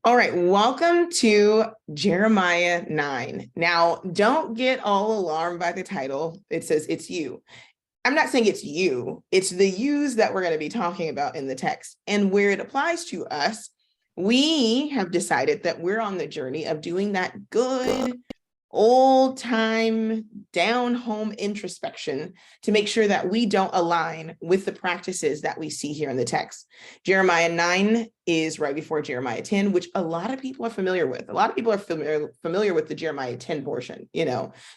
All right, welcome to Jeremiah 9. Now, don't get all alarmed by the title. It says it's you. I'm not saying it's you, it's the yous that we're going to be talking about in the text. And where it applies to us, we have decided that we're on the journey of doing that good old time down home introspection to make sure that we don't align with the practices that we see here in the text. Jeremiah 9 is right before Jeremiah 10, which a lot of people are familiar with. A lot of people are familiar with the Jeremiah 10 portion.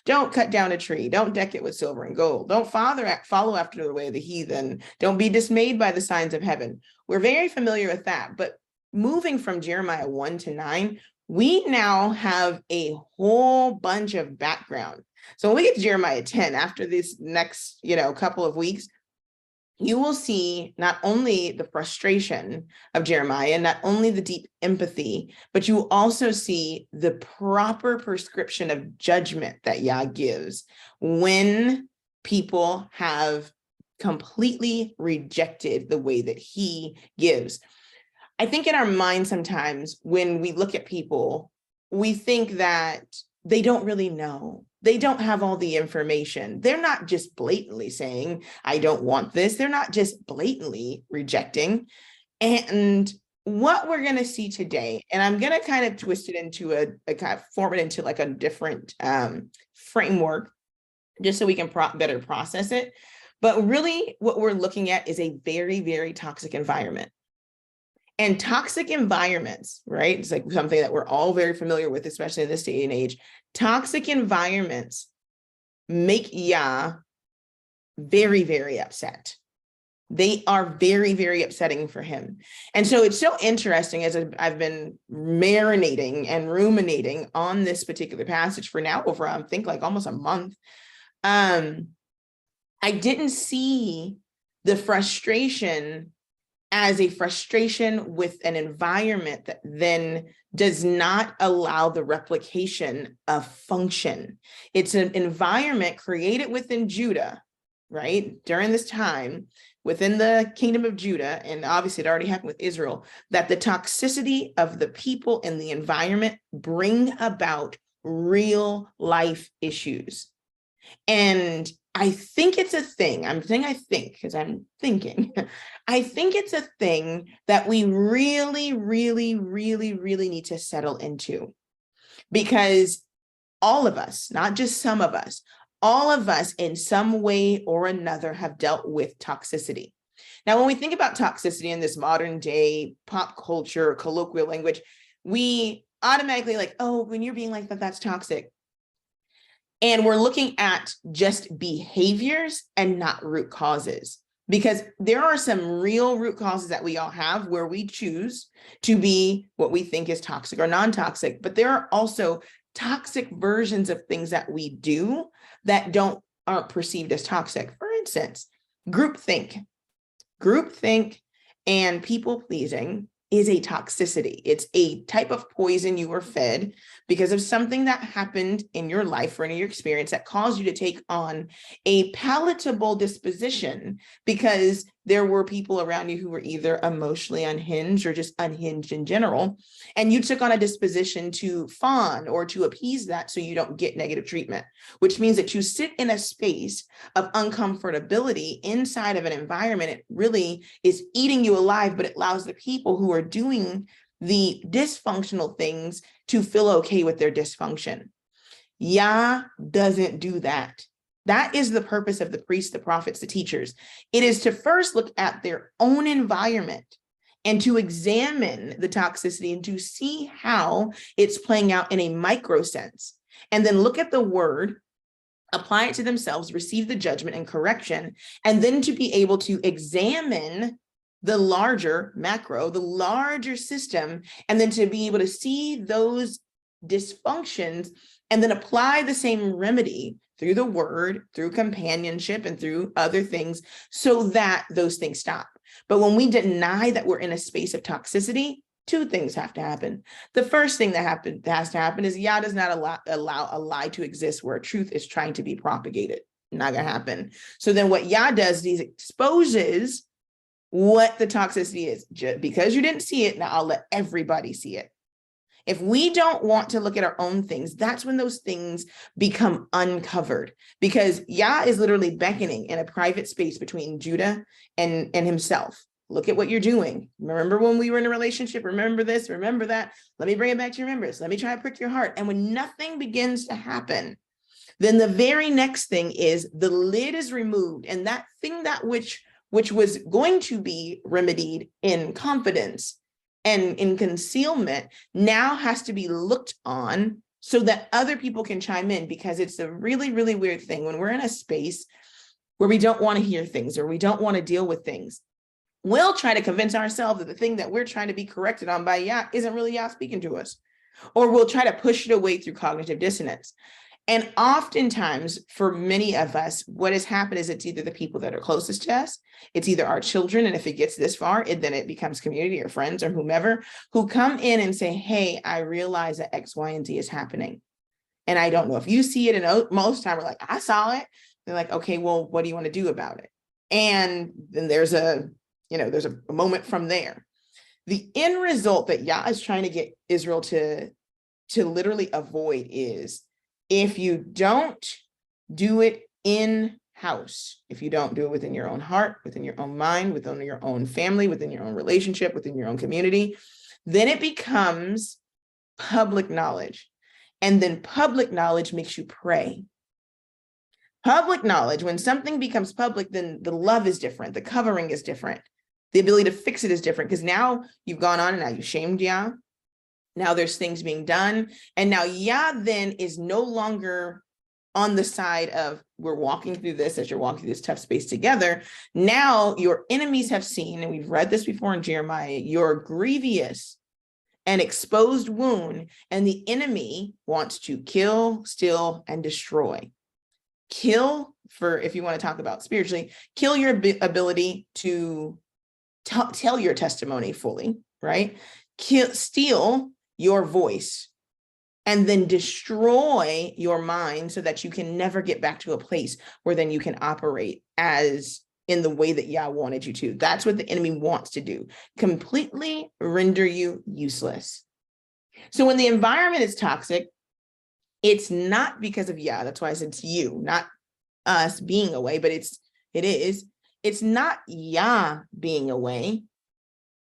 Don't cut down a tree, don't deck it with silver and gold, don't follow after the way of the heathen, don't be dismayed by the signs of heaven. We're very familiar with that, but moving from Jeremiah 1 to 9, we now have a whole bunch of background. So when we get to Jeremiah 10, after this next, couple of weeks, you will see not only the frustration of Jeremiah, not only the deep empathy, but you also see the proper prescription of judgment that Yah gives when people have completely rejected the way that he gives. I think in our mind sometimes when we look at people, we think that they don't really know. They don't have all the information. They're not just blatantly saying, I don't want this. They're not just blatantly rejecting. And what we're going to see today, and I'm going to kind of twist it into a kind of form it into like a different framework, just so we can better process it. But really what we're looking at is a very, very toxic environment. And toxic environments, right? It's like something that we're all very familiar with, especially in this day and age. Toxic environments make Yah very, very upset. They are very, very upsetting for him. And so it's so interesting as I've been marinating and ruminating on this particular passage for now over, I think like almost a month. I didn't see the frustration as a frustration with an environment that then does not allow the replication of function. It's an environment created within Judah, right? During this time, within the kingdom of Judah, and obviously it already happened with Israel, that the toxicity of the people and the environment bring about real life issues. And I think it's a thing. I'm saying I think because I'm thinking. I think it's a thing that we really, really, really, really need to settle into, because all of us, not just some of us, all of us in some way or another have dealt with toxicity. Now, when we think about toxicity in this modern day pop culture, colloquial language, we automatically like, oh, when you're being like that, that's toxic. And we're looking at just behaviors and not root causes, because there are some real root causes that we all have where we choose to be what we think is toxic or non-toxic. But there are also toxic versions of things that we do that aren't perceived as toxic. For instance, groupthink and people pleasing is a toxicity. It's a type of poison you were fed because of something that happened in your life or in your experience that caused you to take on a palatable disposition because there were people around you who were either emotionally unhinged or just unhinged in general. And you took on a disposition to fawn or to appease that so you don't get negative treatment, which means that you sit in a space of uncomfortability inside of an environment. It really is eating you alive, but it allows the people who are doing the dysfunctional things to feel okay with their dysfunction. Yah doesn't do that. That is the purpose of the priests, the prophets, the teachers. It is to first look at their own environment and to examine the toxicity and to see how it's playing out in a micro sense. And then look at the word, apply it to themselves, receive the judgment and correction, and then to be able to examine the larger macro, the larger system, and then to be able to see those dysfunctions and then apply the same remedy through the word, through companionship, and through other things so that those things stop. But when we deny that we're in a space of toxicity, two things have to happen. The first thing that has to happen is Yah does not allow a lie to exist where truth is trying to be propagated. Not gonna happen. So then what Yah does is he exposes what the toxicity is. Because you didn't see it, now I'll let everybody see it. If we don't want to look at our own things, that's when those things become uncovered, because Yah is literally beckoning in a private space between Judah and himself. Look at what you're doing. Remember when we were in a relationship? Remember this, remember that. Let me bring it back to your remembrance. Let me try to prick your heart. And when nothing begins to happen, then the very next thing is the lid is removed, and that thing that which was going to be remedied in confidence and in concealment now has to be looked on so that other people can chime in, because it's a really, really weird thing when we're in a space where we don't want to hear things or we don't want to deal with things. We'll try to convince ourselves that the thing that we're trying to be corrected on by Yah isn't really Yah speaking to us, or we'll try to push it away through cognitive dissonance. And oftentimes, for many of us, what has happened is it's either the people that are closest to us, it's either our children, and if it gets this far, then it becomes community or friends or whomever, who come in and say, hey, I realize that X, Y, and Z is happening. And I don't know if you see it, and most time we're like, I saw it. They're like, okay, well, what do you want to do about it? And then there's a moment from there. The end result that Yah is trying to get Israel to literally avoid is, if you don't do it in-house, if you don't do it within your own heart, within your own mind, within your own family, within your own relationship, within your own community, then it becomes public knowledge. And then public knowledge makes you pray. Public knowledge, when something becomes public, then the love is different, the covering is different, the ability to fix it is different, because now you've gone on and now you shamed Yah. Now there's things being done. And now Yah then is no longer on the side of, we're walking through this as you're walking through this tough space together. Now your enemies have seen, and we've read this before in Jeremiah, your grievous and exposed wound, and the enemy wants to kill, steal, and destroy. Kill, for if you want to talk about spiritually, kill your ability to tell your testimony fully, right? Steal your voice, and then destroy your mind so that you can never get back to a place where then you can operate as in the way that Yah wanted you to. That's what the enemy wants to do, completely render you useless. So when the environment is toxic, it's not because of Yah. That's why I said it's you, not us being away, but it's not Yah being away,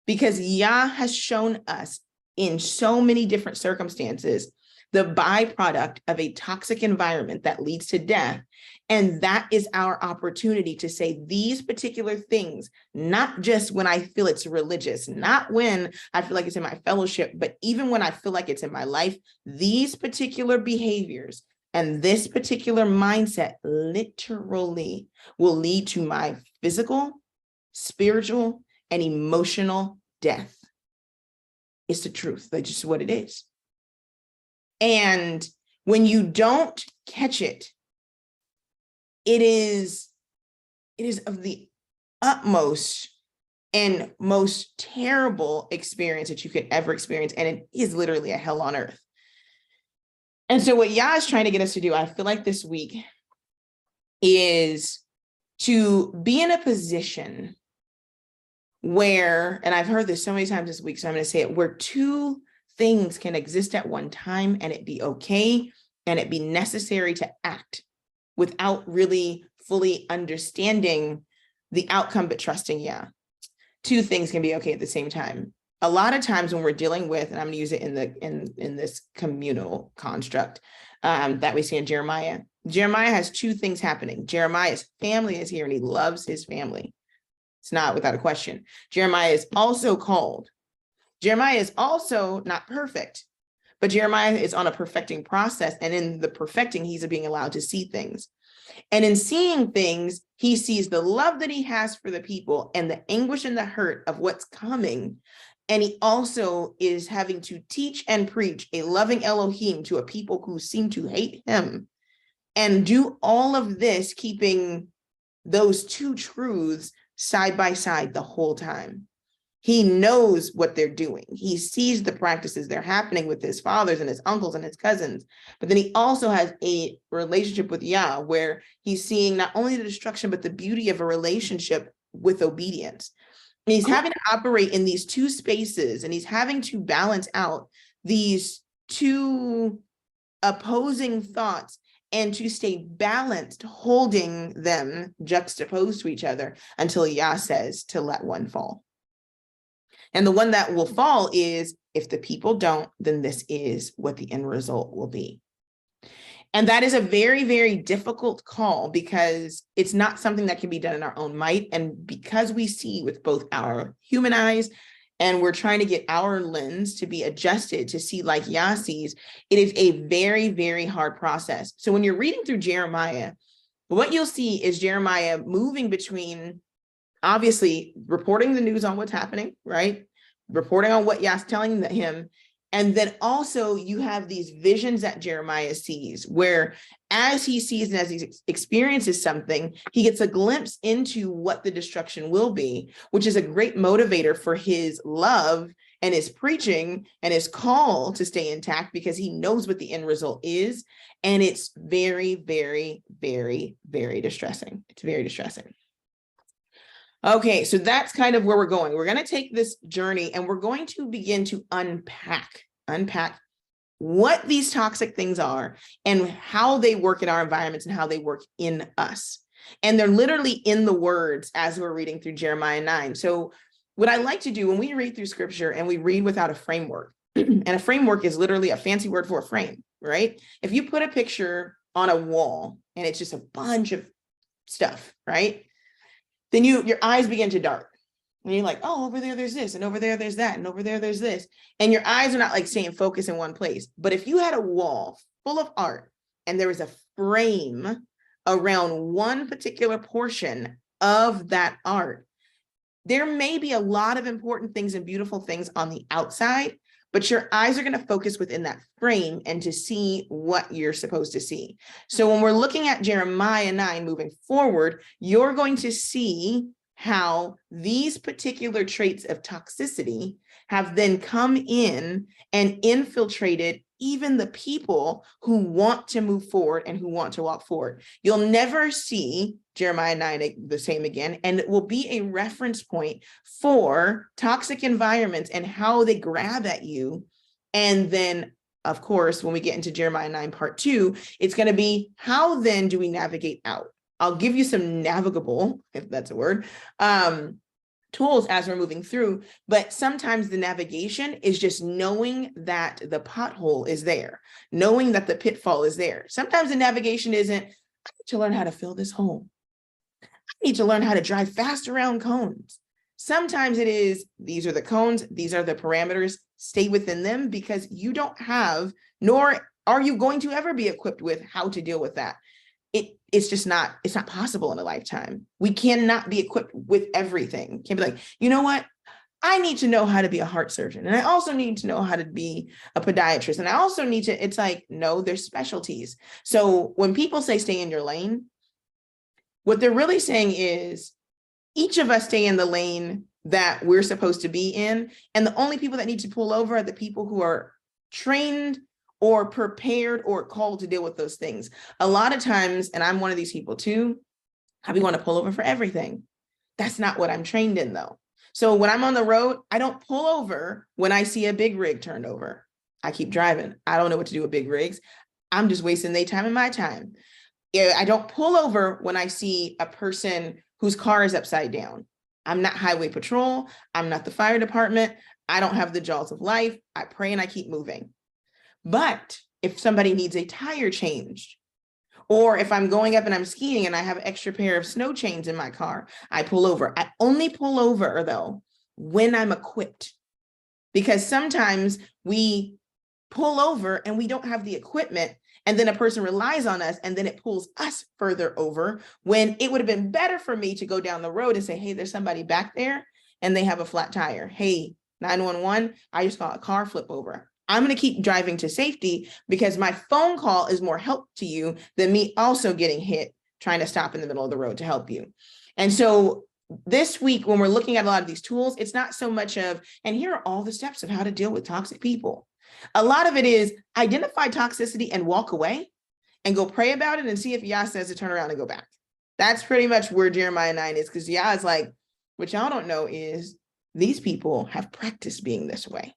because Yah has shown us in so many different circumstances the byproduct of a toxic environment that leads to death. And that is our opportunity to say these particular things, not just when I feel it's religious, not when I feel like it's in my fellowship, but even when I feel like it's in my life, these particular behaviors and this particular mindset literally will lead to my physical, spiritual, and emotional death. It's the truth. That's just what it is. And when you don't catch it, it is of the utmost and most terrible experience that you could ever experience. And it is literally a hell on earth. And so what Yah is trying to get us to do, I feel like this week, is to be in a position where, and I've heard this so many times this week, so I'm going to say it, where two things can exist at one time and it be okay and it be necessary to act without really fully understanding the outcome, but trusting Yah. Two things can be okay at the same time. A lot of times when we're dealing with, and I'm going to use it in this communal construct that we see in Jeremiah. Jeremiah has two things happening. Jeremiah's family is here and he loves his family. It's not without a question. Jeremiah is also called. Jeremiah is also not perfect, but Jeremiah is on a perfecting process. And in the perfecting, he's being allowed to see things. And in seeing things, he sees the love that he has for the people and the anguish and the hurt of what's coming. And he also is having to teach and preach a loving Elohim to a people who seem to hate him, and do all of this, keeping those two truths side by side the whole time. He knows what they're doing. He sees the practices they're happening with his fathers and his uncles and his cousins. But then he also has a relationship with Yah where he's seeing not only the destruction, but the beauty of a relationship with obedience. And he's having to operate in these two spaces, and he's having to balance out these two opposing thoughts and to stay balanced, holding them juxtaposed to each other until Yah says to let one fall. And the one that will fall is, if the people don't, then this is what the end result will be. And that is a very, very difficult call, because it's not something that can be done in our own might. And because we see with both our human eyes, and we're trying to get our lens to be adjusted to see like Yah sees, it is a very, very hard process. So when you're reading through Jeremiah, what you'll see is Jeremiah moving between, obviously, reporting the news on what's happening, right? Reporting on what Yah's telling him. And then also you have these visions that Jeremiah sees, where as he sees and as he experiences something, he gets a glimpse into what the destruction will be, which is a great motivator for his love and his preaching and his call to stay intact, because he knows what the end result is. And it's very, very, very, very distressing. It's very distressing. Okay, so that's kind of where we're going. We're going to take this journey and we're going to begin to unpack what these toxic things are and how they work in our environments and how they work in us. And they're literally in the words as we're reading through Jeremiah 9. So what I like to do when we read through scripture and we read without a framework, and a framework is literally a fancy word for a frame, right? If you put a picture on a wall and it's just a bunch of stuff, right? Then your eyes begin to dart. And you're like, oh, over there, there's this, and over there, there's that, and over there, there's this. And your eyes are not like staying focused in one place. But if you had a wall full of art and there was a frame around one particular portion of that art, there may be a lot of important things and beautiful things on the outside, but your eyes are going to focus within that frame and to see what you're supposed to see. So when we're looking at Jeremiah 9 moving forward, you're going to see how these particular traits of toxicity have then come in and infiltrated even the people who want to move forward and who want to walk forward. You'll never see Jeremiah 9 the same again, and it will be a reference point for toxic environments and how they grab at you. And then, of course, when we get into Jeremiah 9 part 2, it's going to be, how then do we navigate out? I'll give you some navigable, if that's a word, tools as we're moving through, but sometimes the navigation is just knowing that the pothole is there, knowing that the pitfall is there. Sometimes the navigation isn't, I need to learn how to fill this hole. I need to learn how to drive fast around cones. Sometimes it is, these are the cones, these are the parameters, stay within them, because you don't have, nor are you going to ever be equipped with how to deal with that. It's just not, it's not possible in a lifetime. We cannot be equipped with everything. Can't be like, you know what? I need to know how to be a heart surgeon. And I also need to know how to be a podiatrist. And I also need to, it's like, no, there's specialties. So when people say stay in your lane, what they're really saying is each of us stay in the lane that we're supposed to be in. And the only people that need to pull over are the people who are trained or prepared or called to deal with those things. A lot of times, and I'm one of these people too, I be want to pull over for everything. That's not what I'm trained in though. So when I'm on the road, I don't pull over when I see a big rig turned over. I keep driving. I don't know what to do with big rigs. I'm just wasting their time and my time. I don't pull over when I see a person whose car is upside down. I'm not highway patrol. I'm not the fire department. I don't have the jaws of life. I pray and I keep moving. But if somebody needs a tire changed, or if I'm going up and I'm skiing and I have an extra pair of snow chains in my car, I pull over. I only pull over though when I'm equipped, because sometimes we pull over and we don't have the equipment, and then a person relies on us and then it pulls us further over, when it would have been better for me to go down the road and say, hey, there's somebody back there and they have a flat tire. Hey, 911, I just saw a car flip over. I'm going to keep driving to safety because my phone call is more help to you than me also getting hit trying to stop in the middle of the road to help you. And so this week, when we're looking at a lot of these tools, it's not so much of, and here are all the steps of how to deal with toxic people. A lot of it is identify toxicity and walk away and go pray about it and see if Yah says to turn around and go back. That's pretty much where Jeremiah 9 is, because Yah is like, what y'all don't know is these people have practiced being this way.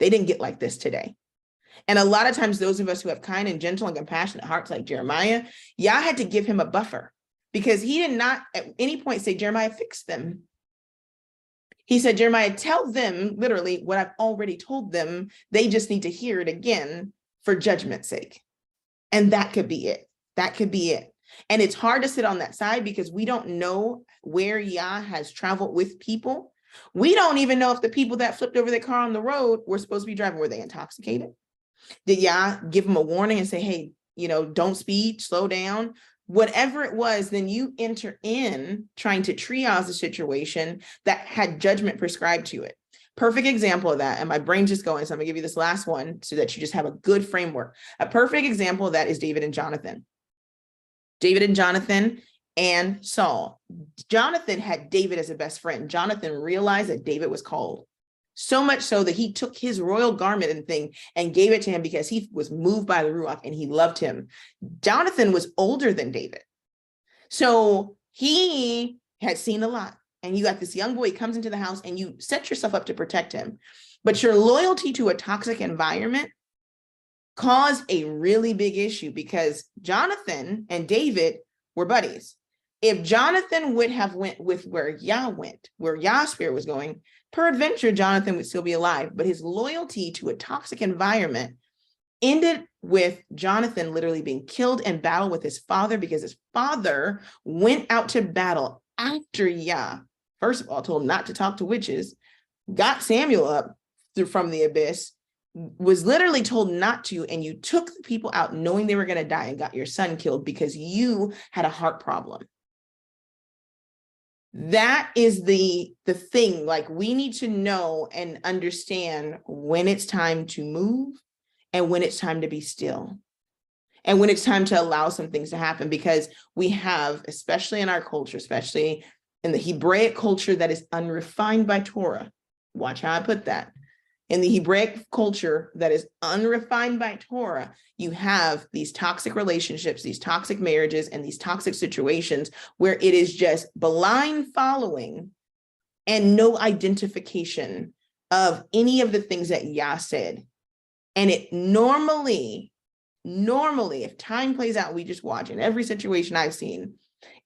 They didn't get like this today. And a lot of times, those of us who have kind and gentle and compassionate hearts like Jeremiah, Yah had to give him a buffer, because he did not at any point say, Jeremiah, fix them. He said, Jeremiah, tell them literally what I've already told them. They just need to hear it again for judgment's sake. And that could be it. That could be it. And it's hard to sit on that side because we don't know where Yah has traveled with people. We don't even know if the people that flipped over their car on the road were supposed to be driving. Were they intoxicated? Did Yah give them a warning and say, hey, don't speed, slow down? Whatever it was, then you enter in trying to triage the situation that had judgment prescribed to it. Perfect example of that, and my brain just going, so I'm gonna give you this last one so that you just have a good framework. A perfect example of that is David and Jonathan. David and Jonathan and Saul. Jonathan had David as a best friend. Jonathan realized that David was called. So much so that he took his royal garment and thing and gave it to him because he was moved by the Ruach and he loved him. Jonathan was older than David. So he had seen a lot. And you got this young boy, he comes into the house and you set yourself up to protect him. But your loyalty to a toxic environment caused a really big issue because Jonathan and David were buddies. If Jonathan would have went with where Yah went, where Yah's spirit was going, peradventure, Jonathan would still be alive, but his loyalty to a toxic environment ended with Jonathan literally being killed in battle with his father because his father went out to battle after Yah, first of all, told him not to talk to witches, got Samuel up from the abyss, was literally told not to, and you took the people out knowing they were going to die and got your son killed because you had a heart problem. That is the thing. Like, we need to know and understand when it's time to move and when it's time to be still and when it's time to allow some things to happen, because we have, especially in our culture, especially in the Hebraic culture that is unrefined by Torah. Watch how I put that. In the Hebraic culture that is unrefined by Torah, you have these toxic relationships, these toxic marriages, and these toxic situations where it is just blind following and no identification of any of the things that Yah said. And it normally, if time plays out, we just watch. In every situation I've seen,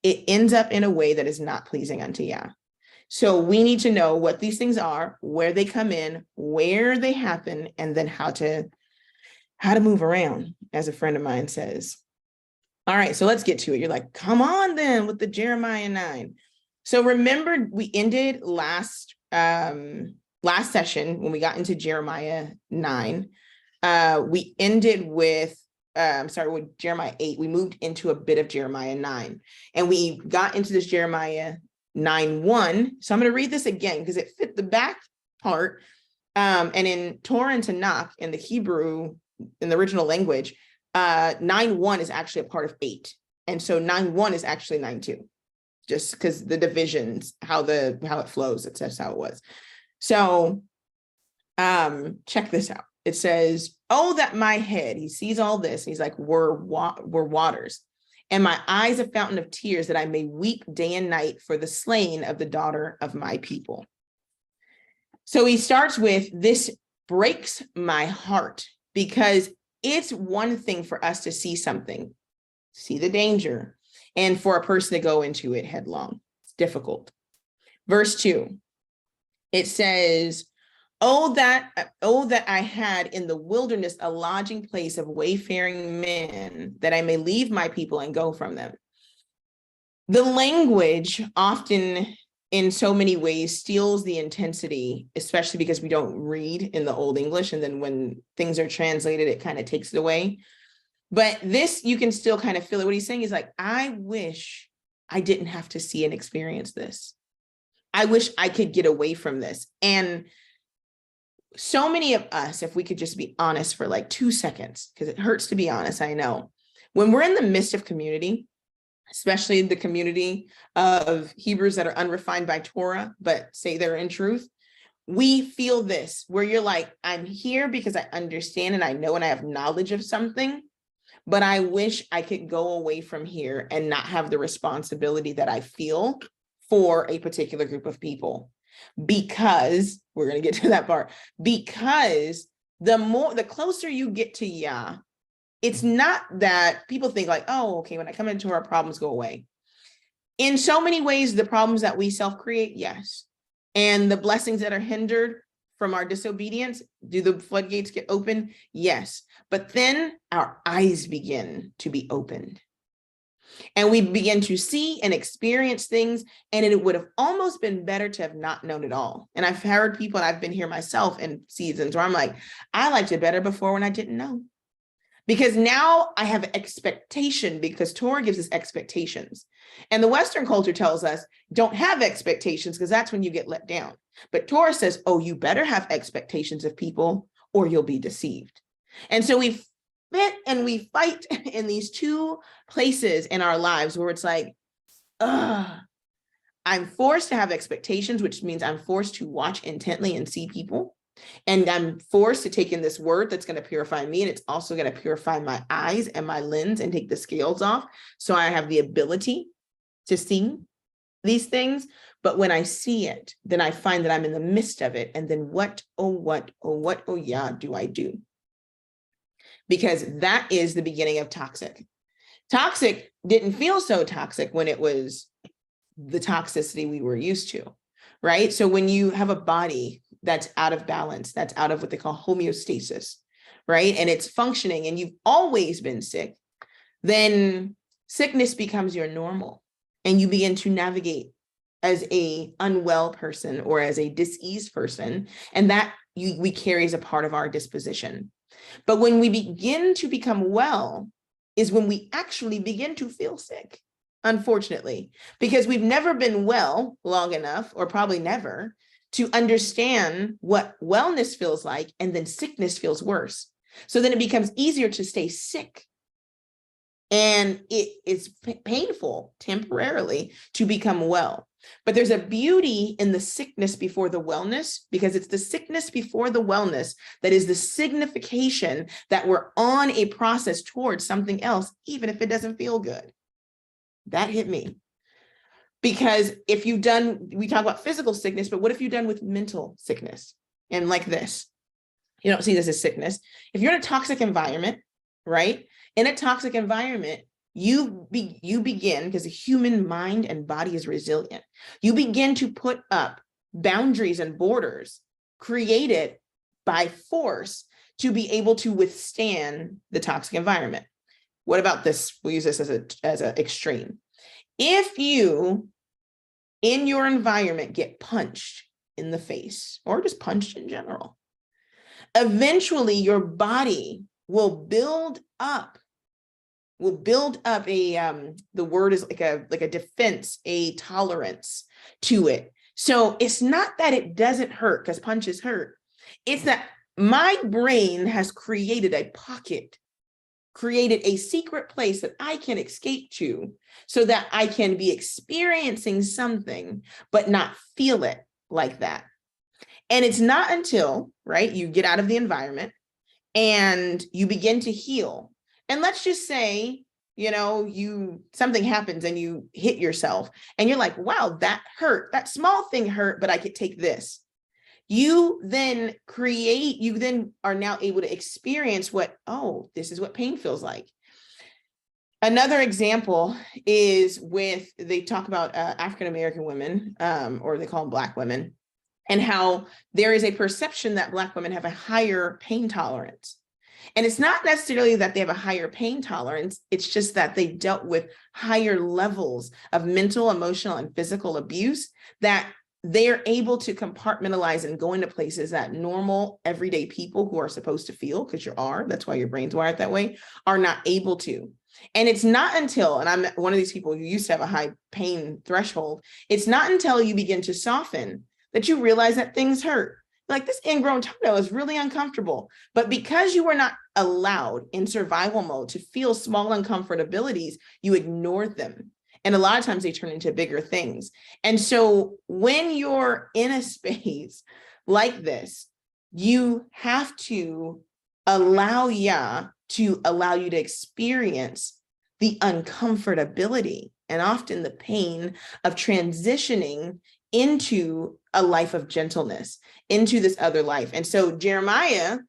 it ends up in a way that is not pleasing unto Yah. So we need to know what these things are, where they come in, where they happen, and then how to move around, as a friend of mine says. All right, so let's get to it. You're like, come on then with the Jeremiah 9. So remember, we ended last session when we got into Jeremiah 9. We ended with with Jeremiah 8. We moved into a bit of Jeremiah 9, and we got into this Jeremiah 9:1. So I'm going to read this again because it fit the back part. And in Torah and Tanakh, in the Hebrew, in the original language, 9:1 is actually a part of 8. And so 9:1 is actually 9:2, just because the divisions, how it flows, that's how it was. So check this out. It says, oh, that my head, he sees all this. He's like, were waters, and my eyes a fountain of tears, that I may weep day and night for the slain of the daughter of my people. So he starts with, this breaks my heart, because it's one thing for us to see something, see the danger, and for a person to go into it headlong. It's difficult. Verse 2, it says, oh, that I had in the wilderness a lodging place of wayfaring men, that I may leave my people and go from them. The language often, in so many ways, steals the intensity, especially because we don't read in the Old English. And then when things are translated, it kind of takes it away. But this, you can still kind of feel it. What he's saying is like, I wish I didn't have to see and experience this. I wish I could get away from this. And so many of us, if we could just be honest for like 2 seconds, because it hurts to be honest, I know. When we're in the midst of community, especially the community of Hebrews that are unrefined by Torah, but say they're in truth, we feel this, where you're like, I'm here because I understand and I know and I have knowledge of something, but I wish I could go away from here and not have the responsibility that I feel for a particular group of people. Because we're going to get to that part, because the closer you get to Yah, it's not that people think like, oh, okay, when I come into our problems go away. In so many ways, the problems that we self-create, yes. And the blessings that are hindered from our disobedience, do the floodgates get open? Yes. But then our eyes begin to be opened. And we begin to see and experience things. And it would have almost been better to have not known it all. And I've heard people, and I've been here myself in seasons where I'm like, I liked it better before when I didn't know. Because now I have expectation, because Torah gives us expectations. And the Western culture tells us, don't have expectations because that's when you get let down. But Torah says, oh, you better have expectations of people or you'll be deceived. And so we fit and we fight in these two places in our lives where it's like, I'm forced to have expectations, which means I'm forced to watch intently and see people. And I'm forced to take in this word that's going to purify me. And it's also going to purify my eyes and my lens and take the scales off. So I have the ability to see these things. But when I see it, then I find that I'm in the midst of it. And then what, oh, yeah, do I do? Because that is the beginning of toxic. Toxic didn't feel so toxic when it was the toxicity we were used to, right? So when you have a body that's out of balance, that's out of what they call homeostasis, right? And it's functioning and you've always been sick, then sickness becomes your normal and you begin to navigate as a unwell person or as a diseased person. And that we carry as a part of our disposition. But when we begin to become well is when we actually begin to feel sick, unfortunately, because we've never been well long enough, or probably never, to understand what wellness feels like, and then sickness feels worse. So then it becomes easier to stay sick. And it is painful temporarily to become well. But there's a beauty in the sickness before the wellness, because it's the sickness before the wellness that is the signification that we're on a process towards something else, even if it doesn't feel good. That hit me. Because if you've done, we talk about physical sickness, but what if you've done with mental sickness? And like this, you don't see this as sickness. If you're in a toxic environment, right? In a toxic environment, you begin, because the human mind and body is resilient, you begin to put up boundaries and borders created by force to be able to withstand the toxic environment. What about this? We'll use this as an extreme. If you, in your environment, get punched in the face or just punched in general, eventually your body will build up a, the word is like a defense, a tolerance to it. So it's not that it doesn't hurt, because punches hurt. It's that my brain has created a pocket, created a secret place that I can escape to so that I can be experiencing something, but not feel it like that. And it's not until, right, you get out of the and you begin to heal. And let's just say, you know, something happens and you hit yourself and you're like, wow, that hurt. That small thing hurt, but I could take this. You then are now able to experience this is what pain feels like. Another example is they talk about African-American women, or they call them Black women, and how there is a perception that Black women have a higher pain tolerance. And it's not necessarily that they have a higher pain tolerance, it's just that they dealt with higher levels of mental, emotional, and physical abuse, that they are able to compartmentalize and go into places that normal, everyday people who are supposed to feel, because that's why your brain's wired that way, are not able to. And it's not until, and I'm one of these people who used to have a high pain threshold, it's not until you begin to soften that you realize that things hurt. Like, this ingrown toenail is really uncomfortable, but because you were not allowed in survival mode to feel small uncomfortabilities, you ignored them. And a lot of times they turn into bigger things. And so when you're in a space like this, you have to allow Yah to allow you to experience the uncomfortability and often the pain of transitioning into a life of gentleness, into this other life. And so Jeremiah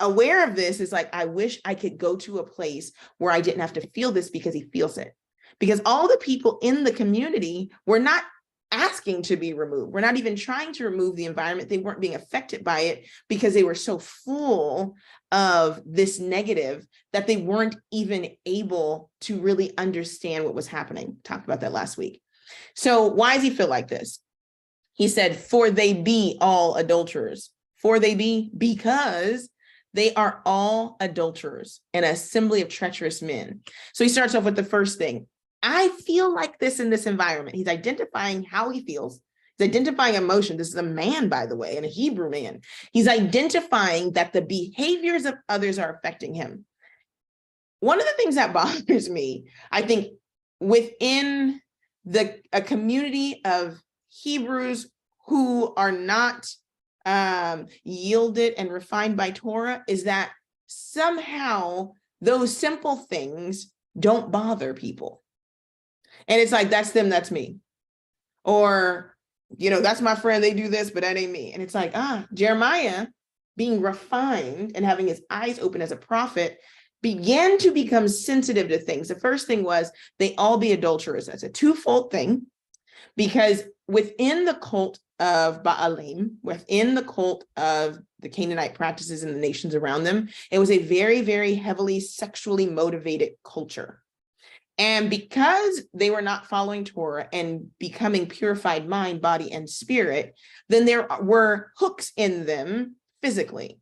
aware of this is like, I wish I could go to a place where I didn't have to feel this because he feels it. Because all the people in the community were not asking to be removed. We're not even trying to remove the environment. They weren't being affected by it because they were so full of this negative that they weren't even able to really understand what was happening. Talked about that last week. So why does he feel like this? He said, for they be all adulterers. For they be, because they are all adulterers, an assembly of treacherous men. So he starts off with the first thing. I feel like this in this environment. He's identifying how he feels. He's identifying emotion. This is a man, by the way, and a Hebrew man. He's identifying that the behaviors of others are affecting him. One of the things that bothers me, I think, within a community of Hebrews who are not yielded and refined by Torah, is that somehow those simple things don't bother people. And it's like, that's them, that's me. Or, that's my friend, they do this, but that ain't me. And it's like, Jeremiah, being refined and having his eyes open as a prophet, began to become sensitive to things. The first thing was, they all be adulterers. That's a twofold thing, because within the cult of Baalim, within the cult of the Canaanite practices in the nations around them, it was a very, very heavily sexually motivated culture. And because they were not following Torah and becoming purified mind, body, and spirit, then there were hooks in them physically.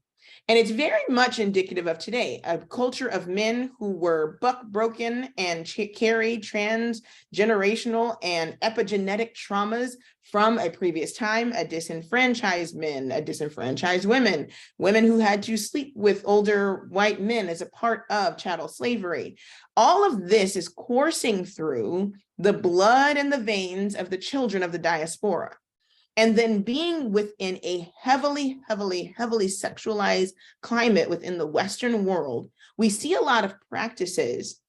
And it's very much indicative of today, a culture of men who were broken and carried transgenerational and epigenetic traumas from a previous time, a disenfranchised men, a disenfranchised women, women who had to sleep with older white men as a part of chattel slavery. All of this is coursing through the blood and the veins of the children of the diaspora. And then being within a heavily, heavily, heavily sexualized climate within the Western world, we see a lot of practices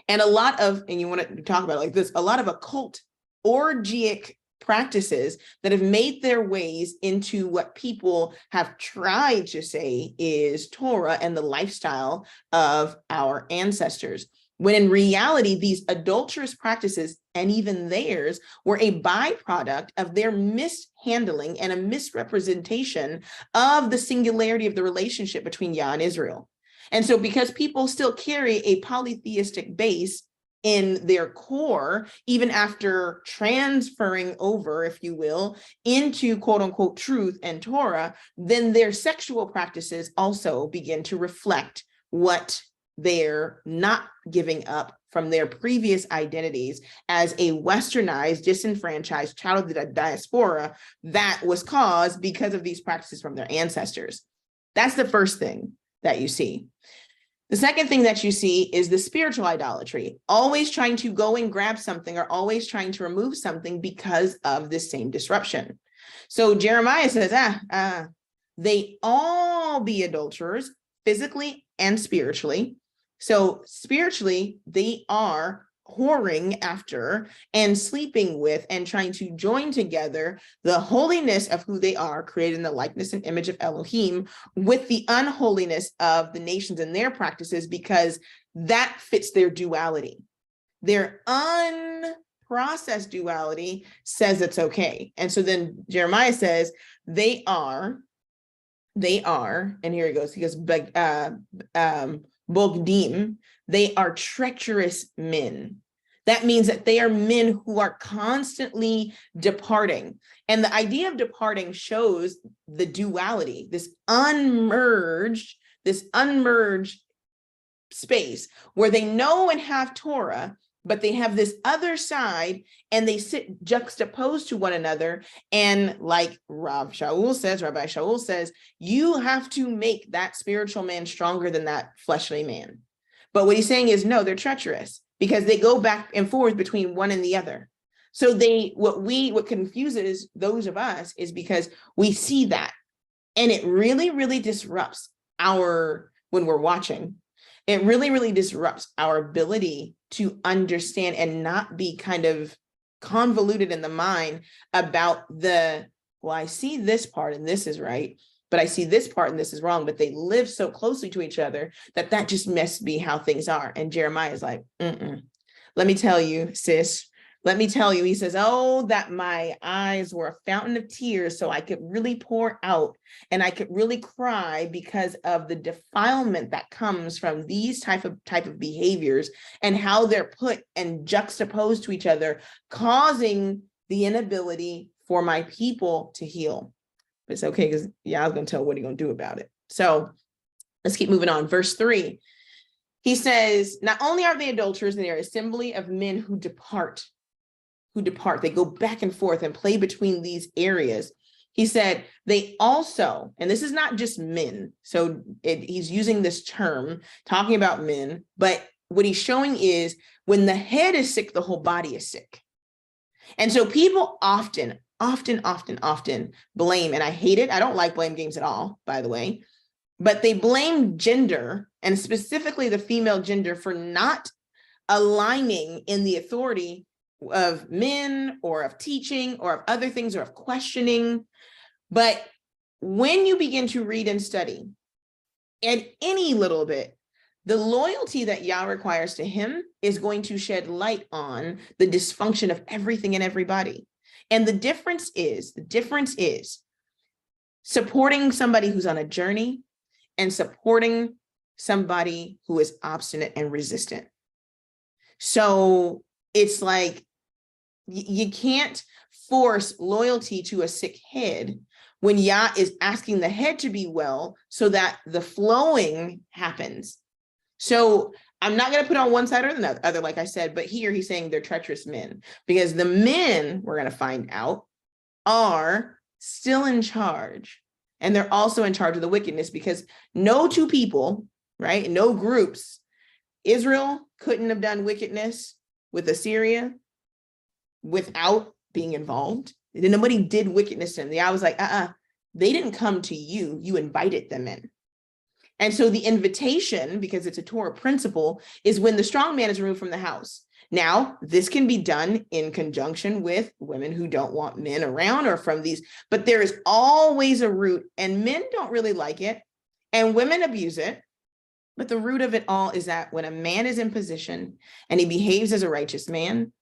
and a lot of, and you want to talk about it like this, a lot of occult orgiac practices that have made their ways into what people have tried to say is Torah and the lifestyle of our ancestors. When in reality, these adulterous practices, and even theirs, were a byproduct of their mishandling and a misrepresentation of the singularity of the relationship between Yah and Israel. And so because people still carry a polytheistic base in their core, even after transferring over, if you will, into quote unquote truth and Torah, then their sexual practices also begin to reflect what they're not giving up from their previous identities as a westernized, disenfranchised child of the diaspora that was caused because of these practices from their ancestors. That's the first thing that you see. The second thing that you see is the spiritual idolatry, always trying to go and grab something or always trying to remove something because of this same disruption. So Jeremiah says, they all be adulterers, physically and spiritually. So spiritually, they are whoring after and sleeping with and trying to join together the holiness of who they are, created in the likeness and image of Elohim, with the unholiness of the nations and their practices, because that fits their duality. Their unprocessed duality says it's okay. And so then Jeremiah says, they are, and here he goes, Bogdim, they are treacherous men. That means that they are men who are constantly departing. And the idea of departing shows the duality, this unmerged space where they know and have Torah, but they have this other side and they sit juxtaposed to one another. And like Rabbi Shaul says, you have to make that spiritual man stronger than that fleshly man. But what he's saying is, no, they're treacherous because they go back and forth between one and the other. So what confuses those of us is because we see that, and it really, really disrupts when we're watching, it really, really disrupts our ability to understand and not be kind of convoluted in the mind about I see this part and this is right, but I see this part and this is wrong, but they live so closely to each other that just must be how things are. And Jeremiah is like, let me tell you, sis, let me tell you, he says, oh, that my eyes were a fountain of tears so I could really pour out and I could really cry because of the defilement that comes from these type of behaviors and how they're put and juxtaposed to each other, causing the inability for my people to heal. But it's okay because I was going to tell what are you going to do about it. So let's keep moving on. Verse 3, he says, not only are they adulterers, they are assembly of men who depart. They go back and forth and play between these areas. He said, they also, and this is not just men, so he's using this term, talking about men, but what he's showing is when the head is sick, the whole body is sick. And so people often blame, and I hate it. I don't like blame games at all, by the way, but they blame gender, and specifically the female gender, for not aligning in the authority of men or of teaching or of other things or of questioning. But when you begin to read and study, and any little bit, the loyalty that Yah requires to him is going to shed light on the dysfunction of everything and everybody. And the difference is supporting somebody who's on a journey and supporting somebody who is obstinate and resistant. So it's like, you can't force loyalty to a sick head when Yah is asking the head to be well so that the flowing happens. So I'm not going to put on one side or the other, like I said, but here he's saying they're treacherous men because the men, we're going to find out, are still in charge. And they're also in charge of the wickedness because no two people, right? No groups. Israel couldn't have done wickedness with Assyria without being involved. Nobody did wickedness to them. I was like, they didn't come to you, you invited them in. And so the invitation, because it's a Torah principle, is when the strong man is removed from the house. Now, this can be done in conjunction with women who don't want men around or from these, but there is always a root, and men don't really like it, and women abuse it. But the root of it all is that when a man is in position and he behaves as a righteous man,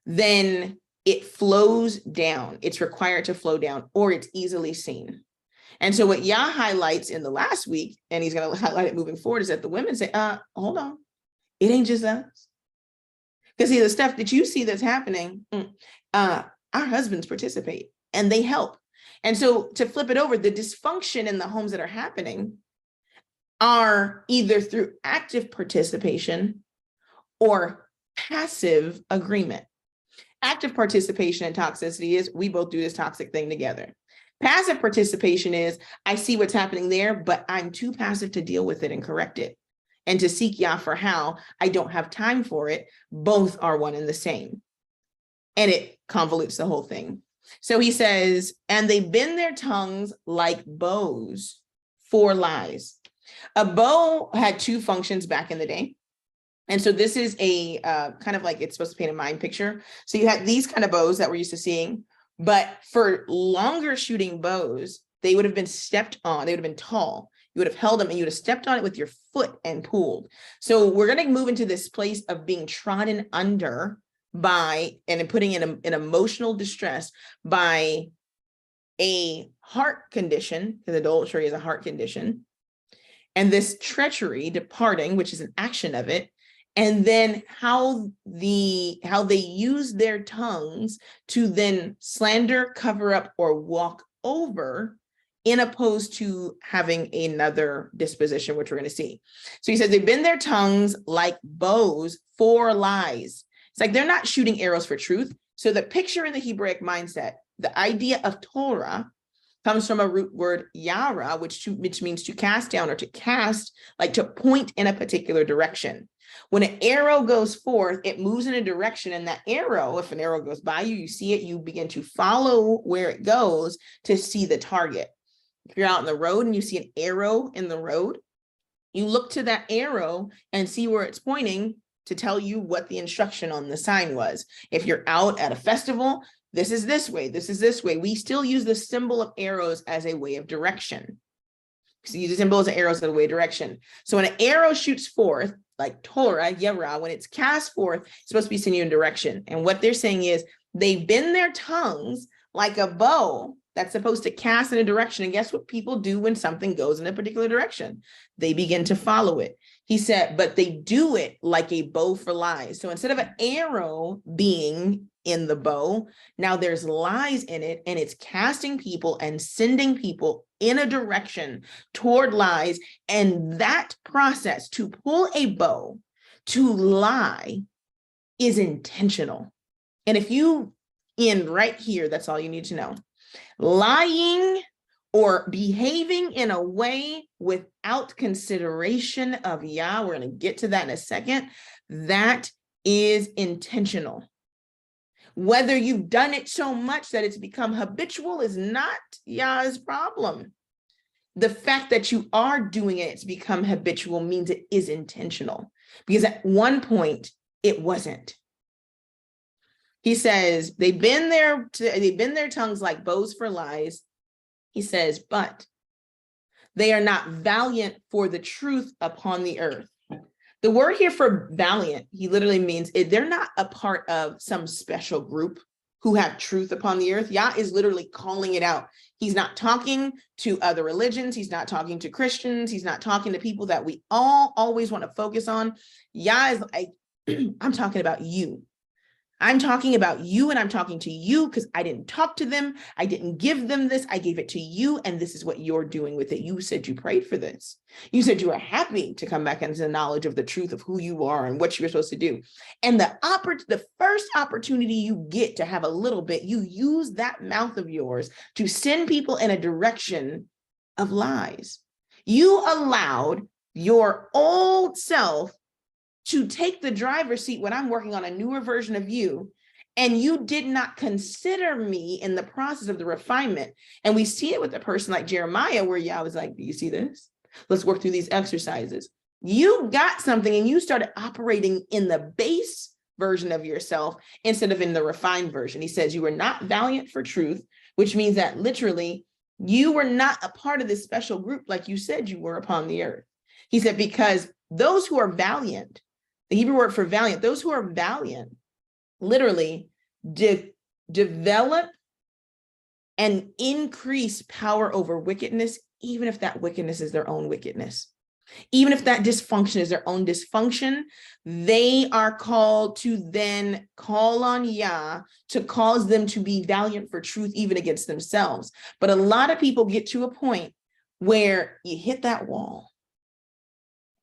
then it flows down. It's required to flow down, or it's easily seen. And so what Yah highlights in the last week, and he's going to highlight it moving forward, is that the women say, hold on, it ain't just us. Because see, the stuff that you see that's happening, our husbands participate and they help. And so to flip it over, the dysfunction in the homes that are happening are either through active participation or passive agreement. Active participation in toxicity is we both do this toxic thing together. Passive participation is I see what's happening there, but I'm too passive to deal with it and correct it. And to seek Yah for how, I don't have time for it. Both are one and the same. And it convolutes the whole thing. So he says, and they bend their tongues like bows for lies. A bow had two functions back in the day. And so this is a kind of like, it's supposed to paint a mind picture. So you had these kind of bows that we're used to seeing, but for longer shooting bows, they would have been stepped on. They would have been tall. You would have held them and you would have stepped on it with your foot and pulled. So we're going to move into this place of being trodden under by, and putting in an emotional distress by a heart condition, because adultery is a heart condition. And this treachery, departing, which is an action of it, and then how they use their tongues to then slander, cover up, or walk over, in opposed to having another disposition, which we're going to see. So he says they bend their tongues like bows for lies. It's like they're not shooting arrows for truth. So the picture in the Hebraic mindset, the idea of Torah comes from a root word yara, which means to cast down or to cast, like to point in a particular direction. When an arrow goes forth, it moves in a direction, and that arrow, if an arrow goes by you, you see it, you begin to follow where it goes to see the target. If you're out in the road and you see an arrow in the road, you look to that arrow and see where it's pointing to tell you what the instruction on the sign was. If you're out at a festival, this is this way, this is this way. We still use the symbol of arrows as a way of direction. Use symbols and arrows in the way direction. So when an arrow shoots forth, like Torah, Yerah, when it's cast forth, it's supposed to be sending you in direction. And what they're saying is they bend their tongues like a bow that's supposed to cast in a direction. And guess what people do when something goes in a particular direction? They begin to follow it. He said, but they do it like a bow for lies. So instead of an arrow being in the bow, now there's lies in it, and it's casting people and sending people in a direction toward lies. And that process to pull a bow to lie is intentional. And if you end right here, that's all you need to know. Lying or behaving in a way without consideration of Yah, we're going to get to that in a second, that is intentional. Whether you've done it so much that it's become habitual is not Yah's problem. The fact that you are doing it, it's become habitual, means it is intentional. Because at one point, it wasn't. He says, they bend their tongues like bows for lies. He says, but they are not valiant for the truth upon the earth. The word here for valiant, he literally means they're not a part of some special group who have truth upon the earth. Yah is literally calling it out. He's not talking to other religions. He's not talking to Christians. He's not talking to people that we all always want to focus on. Yah is like, I'm talking about you. I'm talking about you, and I'm talking to you because I didn't talk to them. I didn't give them this. I gave it to you, and this is what you're doing with it. You said you prayed for this. You said you were happy to come back into the knowledge of the truth of who you are and what you're supposed to do. And the first opportunity you get to have a little bit, you use that mouth of yours to send people in a direction of lies. You allowed your old self to take the driver's seat when I'm working on a newer version of you, and you did not consider me in the process of the refinement. And we see it with a person like Jeremiah, where Yah was like, do you see this? Let's work through these exercises. You got something and you started operating in the base version of yourself instead of in the refined version. He says you were not valiant for truth, which means that literally you were not a part of this special group like you said you were upon the earth. He said, because those who are valiant, the Hebrew word for valiant, those who are valiant literally develop and increase power over wickedness, even if that wickedness is their own wickedness. Even if that dysfunction is their own dysfunction, they are called to then call on Yah to cause them to be valiant for truth, even against themselves. But a lot of people get to a point where you hit that wall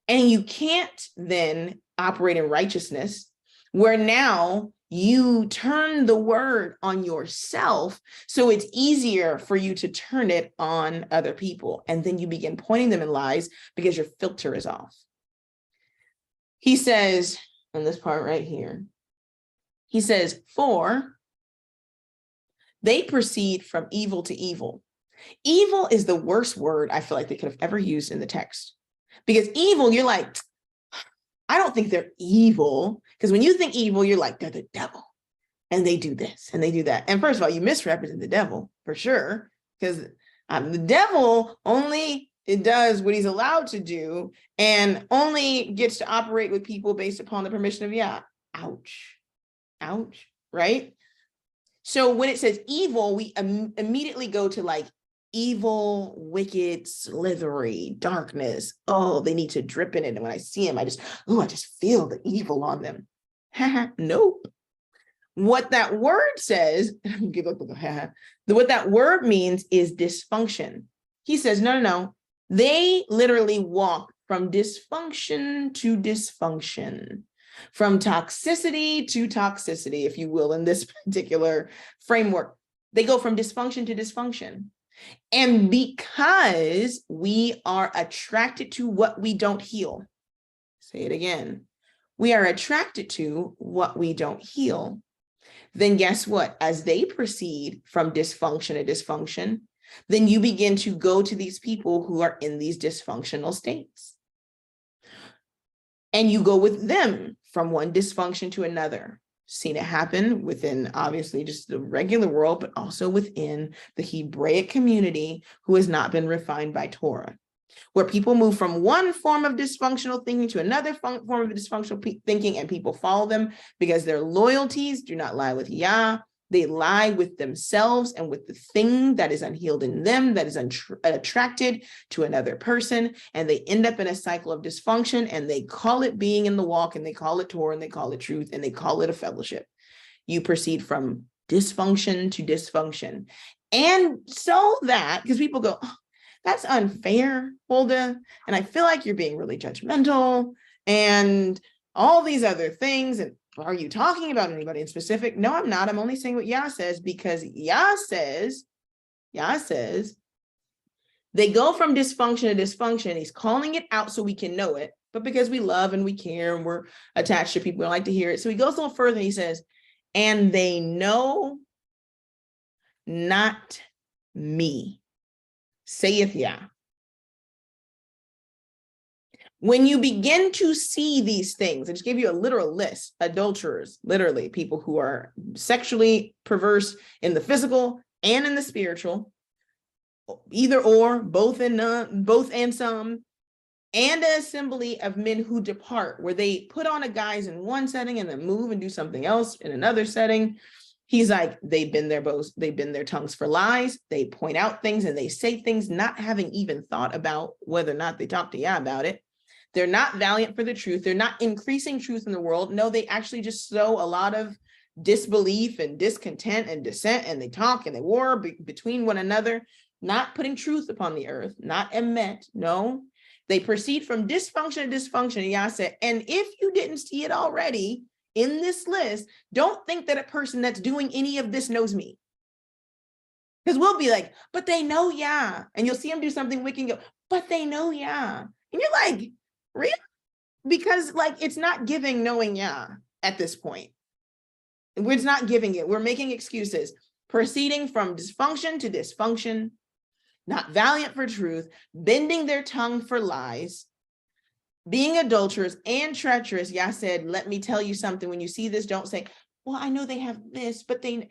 and you can't then operate in righteousness, where now you turn the word on yourself, so it's easier for you to turn it on other people. And then you begin pointing them in lies because your filter is off. He says, in this part right here, he says, for they proceed from evil to evil. Evil is the worst word I feel like they could have ever used in the text. Because evil, you're like, I don't think they're evil. Because when you think evil, you're like, they're the devil. And they do this and they do that. And first of all, you misrepresent the devil for sure. Because the devil only does what he's allowed to do and only gets to operate with people based upon the permission of Yah. Ouch. Ouch. Right? So when it says evil, we immediately go to like evil, wicked, slithery, darkness. Oh, they need to drip in it. And when I see him, I just feel the evil on them. Nope. What that word says, what that word means is dysfunction. He says, no. They literally walk from dysfunction to dysfunction, from toxicity to toxicity, if you will, in this particular framework. They go from dysfunction to dysfunction. And because we are attracted to what we don't heal, say it again, we are attracted to what we don't heal, then guess what? As they proceed from dysfunction to dysfunction, then you begin to go to these people who are in these dysfunctional states. And you go with them from one dysfunction to another. Seen it happen within obviously just the regular world, but also within the Hebraic community who has not been refined by Torah. where people move from one form of dysfunctional thinking to another form of dysfunctional thinking, and people follow them because their loyalties do not lie with Yah. They lie with themselves and with the thing that is unhealed in them, that is attracted to another person, and they end up in a cycle of dysfunction, and they call it being in the walk, and they call it Torah, and they call it truth, and they call it a fellowship. You proceed from dysfunction to dysfunction. And so that, because people go, oh, that's unfair, Huldah, and I feel like you're being really judgmental and all these other things, and are you talking about anybody in specific? No, I'm not. I'm only saying what Yah says, because Yah says, they go from dysfunction to dysfunction. He's calling it out so we can know it, but because we love and we care and we're attached to people, we like to hear it. So he goes a little further and he says, and they know not me, saith Yah. When you begin to see these things, I just gave you a literal list: adulterers, literally people who are sexually perverse in the physical and in the spiritual, either or, both and none, both and some, and an assembly of men who depart, where they put on a guise in one setting and then move and do something else in another setting. He's like, they've been their tongues for lies. They point out things and they say things not having even thought about whether or not they talk to Yah about it. They're not valiant for the truth. They're not increasing truth in the world. No, they actually just sow a lot of disbelief and discontent and dissent, and they talk and they war between one another, not putting truth upon the earth, not emet. No, they proceed from dysfunction to dysfunction. Yah said, and if you didn't see it already in this list, don't think that a person that's doing any of this knows me. Because we'll be like, but they know Yah. And you'll see them do something wicked and go, but they know Yah. And you're like, really? Because like, it's not giving knowing Yah at this point. It's not giving it. We're making excuses. Proceeding from dysfunction to dysfunction, not valiant for truth, bending their tongue for lies, being adulterers and treacherous. Yah said, let me tell you something. When you see this, don't say, well, I know they have this, but they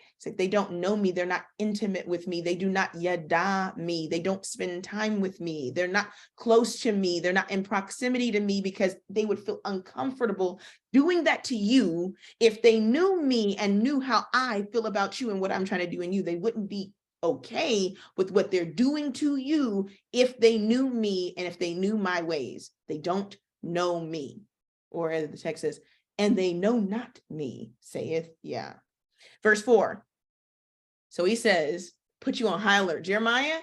don't know me. They're not intimate with me. They do not yada me. They don't spend time with me. They're not close to me. They're not in proximity to me, because they would feel uncomfortable doing that to you. If they knew me and knew how I feel about you and what I'm trying to do in you, they wouldn't be okay with what they're doing to you if they knew me and if they knew my ways. They don't know me. Or as the text says, and they know not me, saith Yah. Verse 4. So he says, put you on high alert. Jeremiah,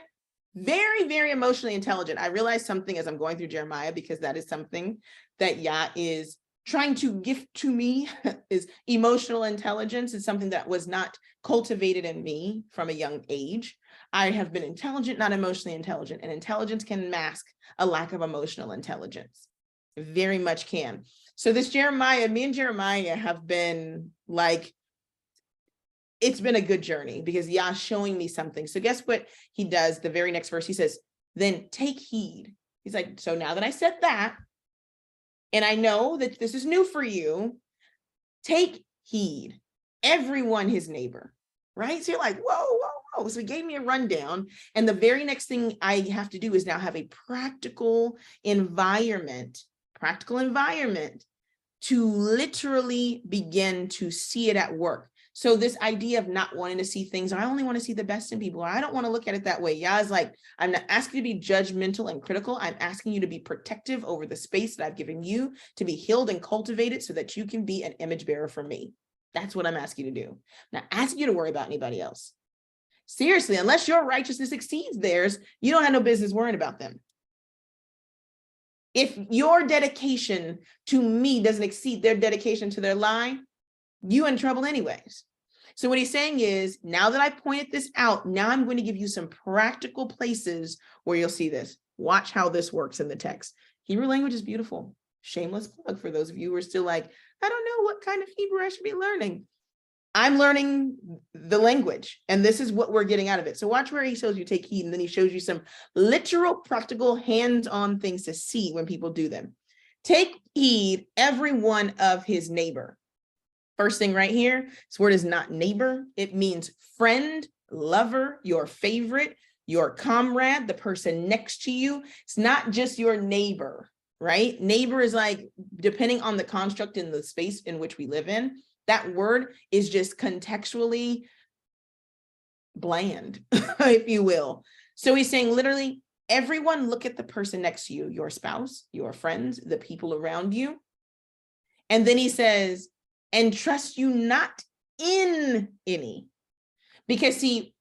very, very emotionally intelligent. I realized something as I'm going through Jeremiah, because that is something that Yah is trying to gift to me, is emotional intelligence. It's something that was not cultivated in me from a young age. I have been intelligent, not emotionally intelligent, and intelligence can mask a lack of emotional intelligence. It very much can. So this Jeremiah, me and Jeremiah have been like, it's been a good journey, because Yah's showing me something. So guess what he does? The very next verse, he says, then take heed. He's like, so now that I said that, and I know that this is new for you, take heed, everyone his neighbor, right? So you're like, whoa, whoa, whoa. So he gave me a rundown. And the very next thing I have to do is now have a practical environment to literally begin to see it at work. So this idea of not wanting to see things, I only want to see the best in people, or I don't want to look at it that way. Yah's like, I'm not asking you to be judgmental and critical. I'm asking you to be protective over the space that I've given you to be healed and cultivated so that you can be an image bearer for me. That's what I'm asking you to do. I'm not asking you to worry about anybody else. Seriously, unless your righteousness exceeds theirs, you don't have no business worrying about them. If your dedication to me doesn't exceed their dedication to their lie, you in trouble anyways. So what he's saying is, now that I pointed this out, now I'm going to give you some practical places where you'll see this. Watch how this works in the text. Hebrew language is beautiful. Shameless plug for those of you who are still like, I don't know what kind of Hebrew I should be learning. I'm learning the language, and this is what we're getting out of it. So watch where he shows you take heed, and then he shows you some literal, practical, hands-on things to see when people do them. Take heed, every one of his neighbor. First thing right here, this word is not neighbor. It means friend, lover, your favorite, your comrade, the person next to you. It's not just your neighbor, right? Neighbor is like, depending on the construct in the space in which we live in, that word is just contextually bland, if you will. So he's saying literally, everyone look at the person next to you, your spouse, your friends, the people around you. And then he says, and trust you not in any. Because see,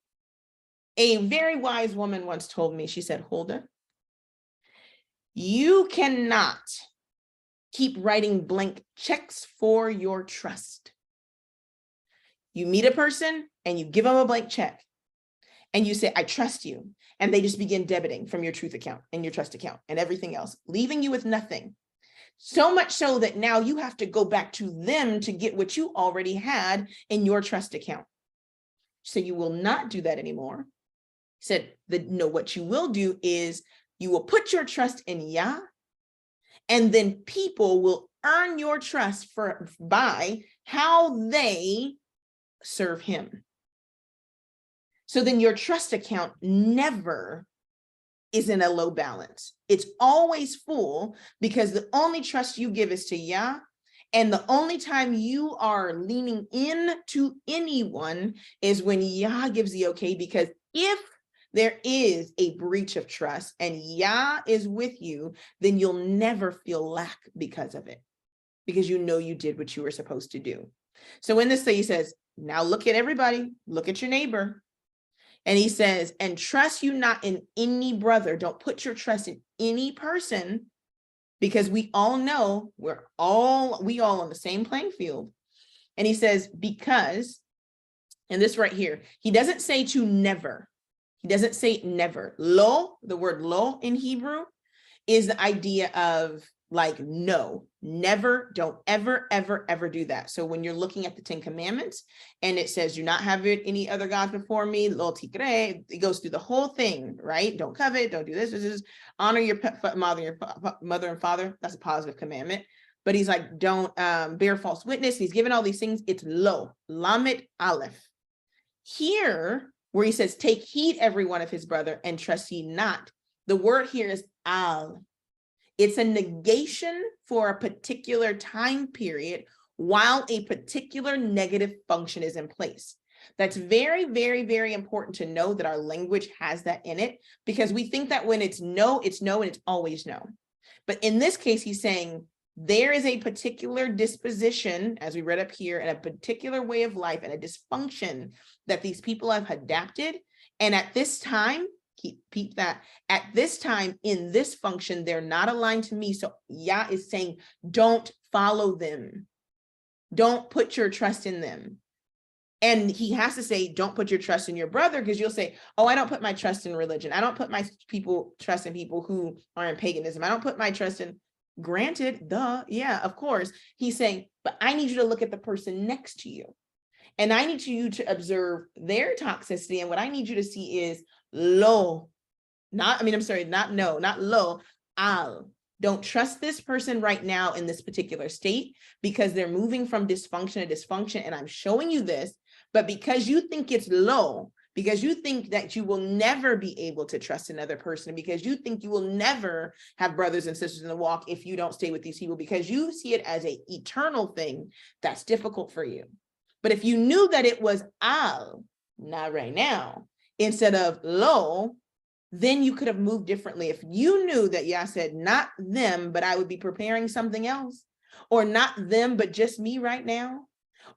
a very wise woman once told me, she said, Hulda, you cannot keep writing blank checks for your trust. You meet a person and you give them a blank check and you say, I trust you. And they just begin debiting from your truth account and your trust account and everything else, leaving you with nothing. So much so that now you have to go back to them to get what you already had in your trust account. So you will not do that anymore. He said that no, what you will do is you will put your trust in Yah, and then people will earn your trust by how they serve him. So then your trust account never is in a low balance. It's always full because the only trust you give is to Yah. And the only time you are leaning in to anyone is when Yah gives the okay, because if there is a breach of trust and Yah is with you, then you'll never feel lack because of it, because you know you did what you were supposed to do. So in this, he says, now look at everybody, look at your neighbor. And he says, and trust you not in any brother. Don't put your trust in any person, because we all know we all on the same playing field. And he says, because, and this right here, he doesn't say to never. He doesn't say never. Lo, the word lo in Hebrew is the idea of like, no, never, don't ever, ever, ever do that. So when you're looking at the 10 Commandments and it says, do not have any other gods before me, lo tikre, it goes through the whole thing, right? Don't covet, don't do this. This is honor your mother and father. That's a positive commandment. But he's like, don't bear false witness. He's given all these things. It's lo, lamet aleph. Here, where he says, take heed every one of his brother and trust ye not. The word here is al. It's a negation for a particular time period while a particular negative function is in place. That's very, very, very important to know that our language has that in it, because we think that when it's no, and it's always no. But in this case, he's saying there is a particular disposition, as we read up here, and a particular way of life and a dysfunction that these people have adapted. And at this time, keep that, at this time in this function, they're not aligned to me. So Yah is saying, don't follow them. Don't put your trust in them. And he has to say, don't put your trust in your brother, because you'll say, oh, I don't put my trust in religion. I don't put my trust in people who are in paganism. I don't put my trust in, granted, yeah, of course. He's saying, but I need you to look at the person next to you. And I need you to observe their toxicity. And what I need you to see is lo, not lo, al. Don't trust this person right now in this particular state, because they're moving from dysfunction to dysfunction. And I'm showing you this, but because you think it's low, because you think that you will never be able to trust another person, because you think you will never have brothers and sisters in the walk if you don't stay with these people, because you see it as an eternal thing, that's difficult for you. But if you knew that it was al, not right now, instead of lo, then you could have moved differently. If you knew that Yah said, not them, but I would be preparing something else, or not them, but just me right now,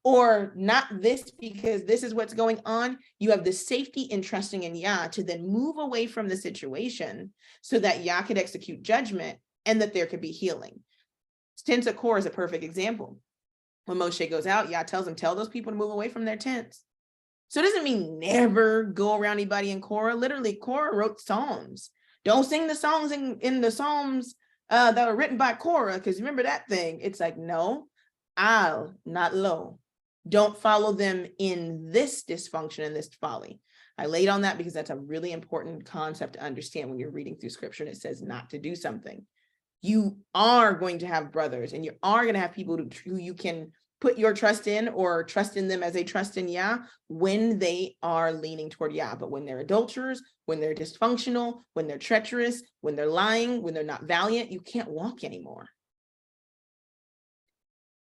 or not this because this is what's going on, you have the safety in trusting in Yah to then move away from the situation so that Yah could execute judgment and that there could be healing. Tents of Korah is a perfect example. When Moshe goes out, Yah tells him, tell those people to move away from their tents. So it doesn't mean never go around anybody in Korah. Literally, Korah wrote Psalms. Don't sing the songs in the Psalms that were written by Korah, because remember that thing. It's like, no, al, not lo. Don't follow them in this dysfunction and this folly. I laid on that because that's a really important concept to understand when you're reading through scripture and it says not to do something. You are going to have brothers, and you are going to have people who you can put your trust in, or trust in them as they trust in Yah when they are leaning toward Yah. But when they're adulterers, when they're dysfunctional, when they're treacherous, when they're lying, when they're not valiant, you can't walk anymore.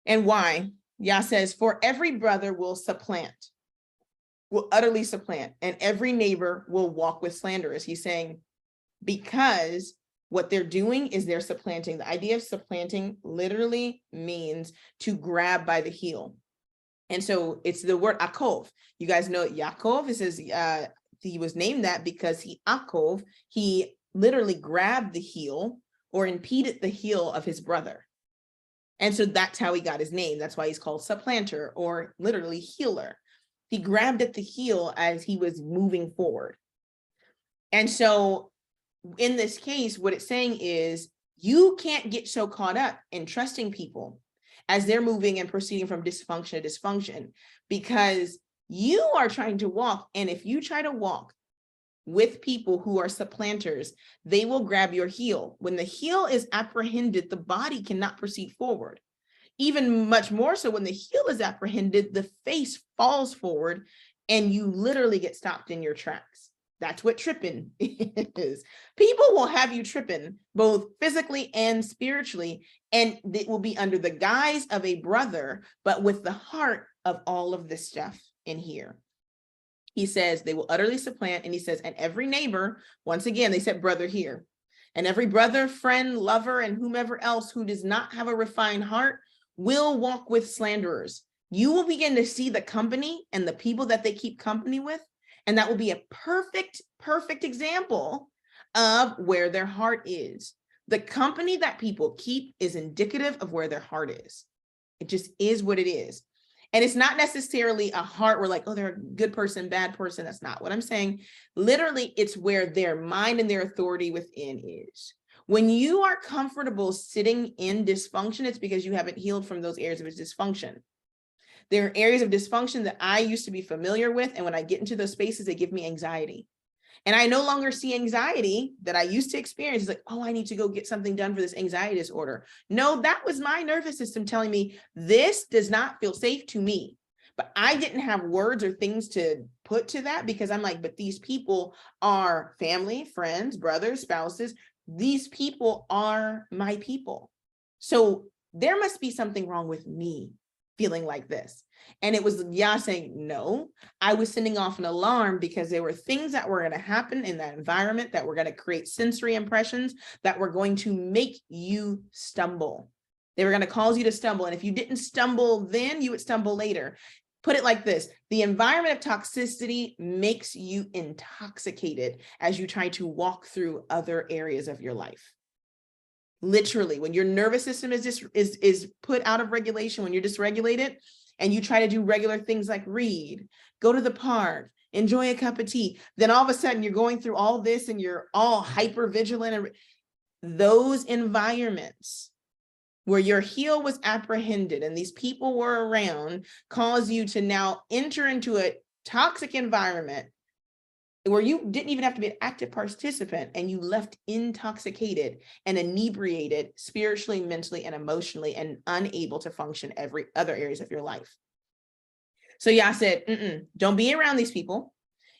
And why? Yah says, for every brother will utterly supplant, and every neighbor will walk with slanderers. He's saying, because what they're doing is they're supplanting. The idea of supplanting literally means to grab by the heel. And so it's the word akov. You guys know Yaakov, it says he was named that because he literally grabbed the heel or impeded the heel of his brother. And so that's how he got his name. That's why he's called supplanter, or literally healer. He grabbed at the heel as he was moving forward. And so in this case, what it's saying is you can't get so caught up in trusting people as they're moving and proceeding from dysfunction to dysfunction, because you are trying to walk. And if you try to walk with people who are supplanters, they will grab your heel. When the heel is apprehended, the body cannot proceed forward. Even much more so when the heel is apprehended, the face falls forward and you literally get stopped in your tracks. That's what tripping is. People will have you tripping both physically and spiritually, and it will be under the guise of a brother, but with the heart of all of this stuff in here. He says they will utterly supplant, and he says, and every neighbor, once again, they said brother here, and every brother, friend, lover, and whomever else who does not have a refined heart will walk with slanderers. You will begin to see the company and the people that they keep company with, and that will be a perfect example of where their heart is. The company that people keep is indicative of where their heart is. It just is what it is. And it's not necessarily a heart where like, oh, they're a good person, bad person. That's not what I'm saying. Literally, it's where their mind and their authority within is. When you are comfortable sitting in dysfunction, it's because you haven't healed from those areas of dysfunction. There are areas of dysfunction that I used to be familiar with. And when I get into those spaces, they give me anxiety. And I no longer see anxiety that I used to experience. It's like, oh, I need to go get something done for this anxiety disorder. No, that was my nervous system telling me this does not feel safe to me. But I didn't have words or things to put to that because I'm like, but these people are family, friends, brothers, spouses. These people are my people. So there must be something wrong with me feeling like this. And it was Yah saying, no, I was sending off an alarm because there were things that were going to happen in that environment that were going to create sensory impressions that were going to make you stumble. They were going to cause you to stumble. And if you didn't stumble then, you would stumble later. Put it like this: the environment of toxicity makes you intoxicated as you try to walk through other areas of your life. Literally, when your nervous system is put out of regulation, when you're dysregulated, and you try to do regular things like read, go to the park, enjoy a cup of tea, then all of a sudden you're going through all this and you're all hyper vigilant. Those environments where your heel was apprehended and these people were around cause you to now enter into a toxic environment where you didn't even have to be an active participant and you left intoxicated and inebriated spiritually, mentally, and emotionally, and unable to function every other areas of your life. So Yah said, don't be around these people.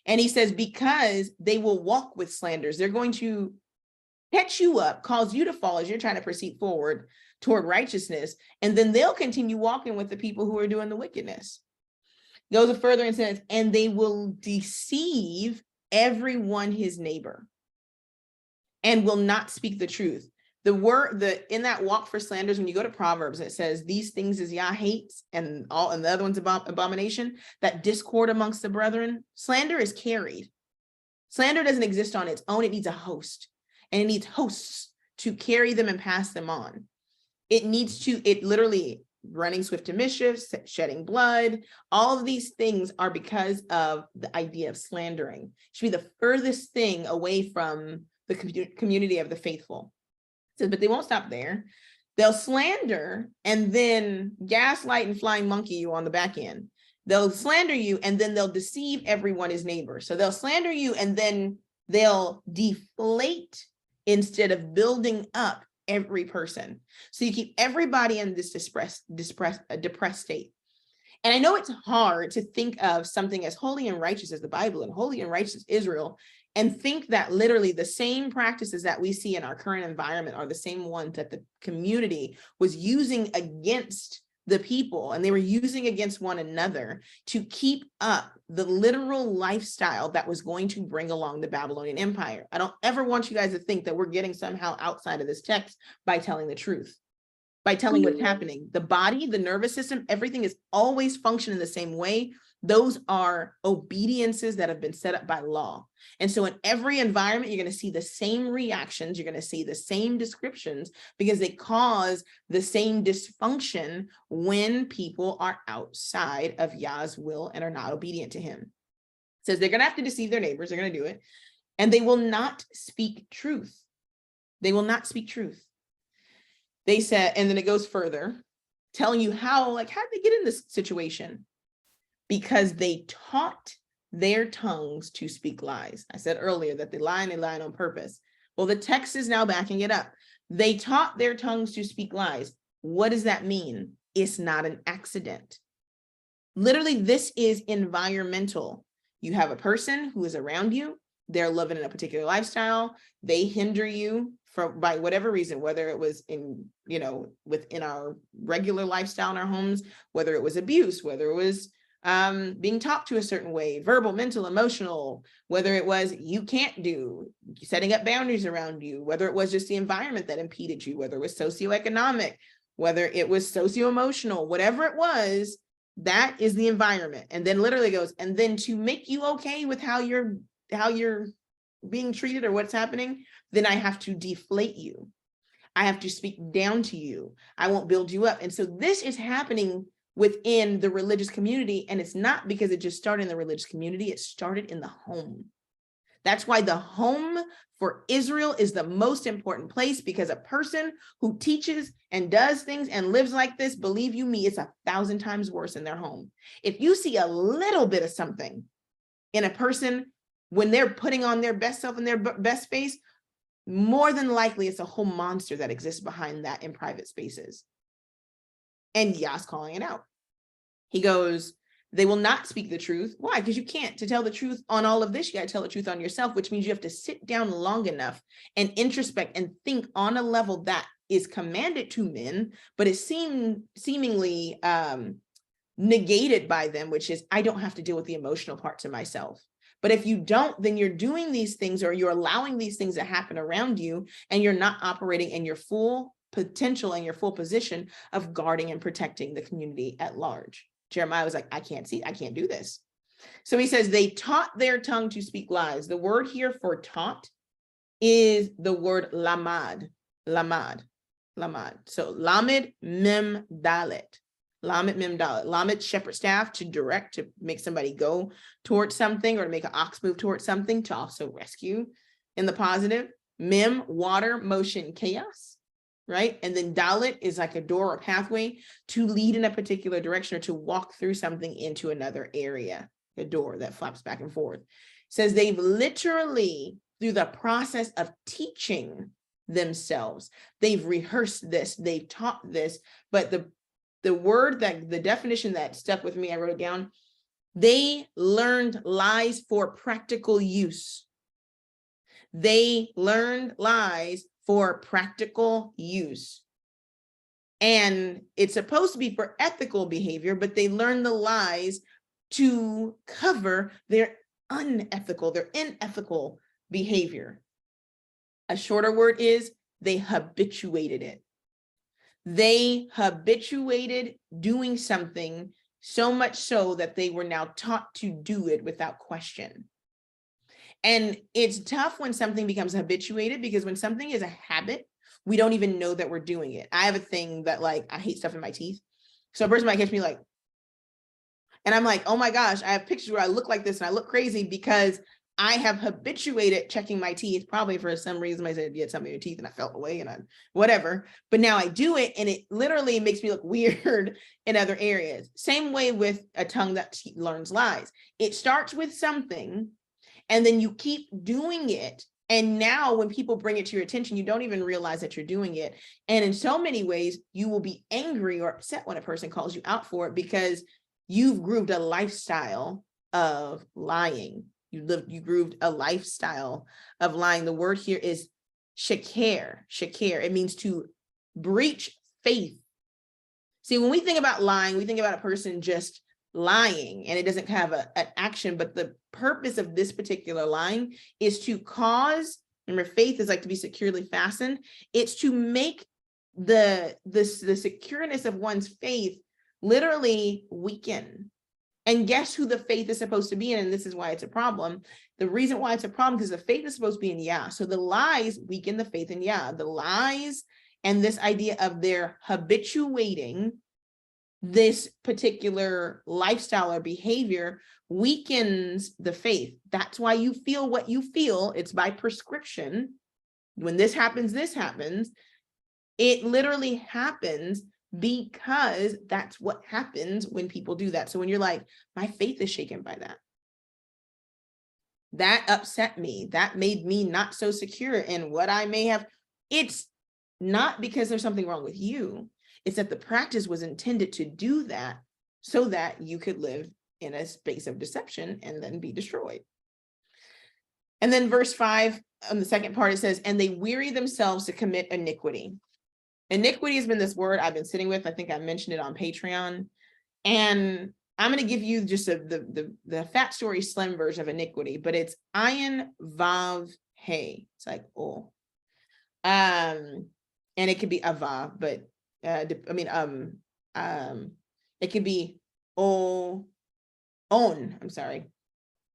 And he says, because they will walk with slanders. They're going to catch you up, cause you to fall as you're trying to proceed forward toward righteousness. And then they'll continue walking with the people who are doing the wickedness. Goes further and says, and they will deceive everyone his neighbor and will not speak the truth. In that walk for slanders, when you go to Proverbs, it says these things is Yah hates and the other one's abomination, that discord amongst the brethren. Slander is carried. Slander doesn't exist on its own. It needs a host, and it needs hosts to carry them and pass them on. It literally running swift to mischief, shedding blood, all of these things are because of the idea of slandering. It should be the furthest thing away from the community of the faithful. So, but they won't stop there. They'll slander and then gaslight and flying monkey you on the back end. They'll slander you and then they'll deceive everyone as neighbor. So they'll slander you and then they'll deflate instead of building up every person. So you keep everybody in this depressed state. And I know it's hard to think of something as holy and righteous as the Bible and holy and righteous Israel and think that literally the same practices that we see in our current environment are the same ones that the community was using against the people, and they were using against one another to keep up the literal lifestyle that was going to bring along the Babylonian Empire. I don't ever want you guys to think that we're getting somehow outside of this text by telling the truth, by telling what's happening. The body, the nervous system, everything is always functioning the same way. Those are obediences that have been set up by law. And so in every environment, you're going to see the same reactions. You're going to see the same descriptions because they cause the same dysfunction when people are outside of Yah's will and are not obedient to him. It says they're going to have to deceive their neighbors. They're going to do it. And they will not speak truth. They will not speak truth. They said, and then it goes further, telling you how did they get in this situation? Because they taught their tongues to speak lies. I said earlier that they lie and they lie on purpose. Well, the text is now backing it up. They taught their tongues to speak lies. What does that mean? It's not an accident. Literally, this is environmental. You have a person who is around you. They're living in a particular lifestyle. They hinder you by whatever reason, whether it was within our regular lifestyle in our homes, whether it was abuse, whether it was being talked to a certain way, verbal, mental, emotional, whether it was you can't do, setting up boundaries around you, whether it was just the environment that impeded you, whether it was socioeconomic, whether it was socio-emotional, whatever it was, that is the environment. And then literally goes, and then to make you okay with how you're being treated or what's happening, then I have to deflate you. I have to speak down to you. I won't build you up. And so this is happening within the religious community. And it's not because it just started in the religious community. It started in the home. That's why the home for Israel is the most important place, because a person who teaches and does things and lives like this, believe you me, it's 1,000 times worse in their home. If you see a little bit of something in a person when they're putting on their best self and their best face, more than likely it's a whole monster that exists behind that in private spaces. And Yah's calling it out. He goes, they will not speak the truth. Why? Because you can't. To tell the truth on all of this, you got to tell the truth on yourself, which means you have to sit down long enough and introspect and think on a level that is commanded to men, but is seemingly negated by them, which is, I don't have to deal with the emotional parts of myself. But if you don't, then you're doing these things, or you're allowing these things to happen around you, and you're not operating in your full potential and your full position of guarding and protecting the community at large. Jeremiah was like, I can't do this. So he says they taught their tongue to speak lies. The word here for taught is the word lamad. So lamed mem dalet. Lamed mem dalet. Lamed, shepherd staff, to direct, to make somebody go towards something, or to make an ox move towards something, to also rescue in the positive. Mem, water, motion, chaos. Right? And then dalet is like a door or pathway to lead in a particular direction, or to walk through something into another area, a door that flaps back and forth. It says they've literally, through the process of teaching themselves, they've rehearsed this, they've taught this, but the word that, the definition that stuck with me, I wrote it down, they learned lies for practical use. They learned lies for practical use. And it's supposed to be for ethical behavior, but they learn the lies to cover their unethical, their inethical behavior. A shorter word is they habituated it. They habituated doing something so much so that they were now taught to do it without question. And it's tough when something becomes habituated, because when something is a habit, we don't even know that we're doing it. I have a thing that, like, I hate stuff in my teeth. So a person might catch me like, and I'm like, oh my gosh, I have pictures where I look like this and I look crazy because I have habituated checking my teeth, probably for some reason. I said, you had something in your teeth and I felt away and whatever. But now I do it, and it literally makes me look weird in other areas. Same way with a tongue that learns lies. It starts with something, and then you keep doing it. And now when people bring it to your attention, you don't even realize that you're doing it. And in so many ways, you will be angry or upset when a person calls you out for it, because you've grooved a lifestyle of lying. you grew a lifestyle of lying. The word here is shakir. It means to breach faith. See, when we think about lying, we think about a person just lying and it doesn't have an action, but the purpose of this particular lying is to cause, remember, faith is like to be securely fastened. It's to make the secureness of one's faith literally weaken. And guess who the faith is supposed to be in? And this is why it's a problem. The reason why it's a problem, because the faith is supposed to be in Yah. So the lies weaken the faith in Yah. The lies and this idea of their habituating this particular lifestyle or behavior weakens the faith. That's why you feel what you feel. It's by prescription. When this happens, this happens. It literally happens because that's what happens when people do that. So when you're like, my faith is shaken by that. That upset me. That made me not so secure in what I may have. It's not because there's something wrong with you. It's that the practice was intended to do that so that you could live in a space of deception and then be destroyed. And then verse 5, on the second part, it says, and they weary themselves to commit iniquity. Iniquity has been this word I've been sitting with. I think I mentioned it on Patreon. And I'm going to give you just the Fat Story Slim version of iniquity, but it's ayin vav hey. It's like, oh. And it could be ava, but it could be on, I'm sorry.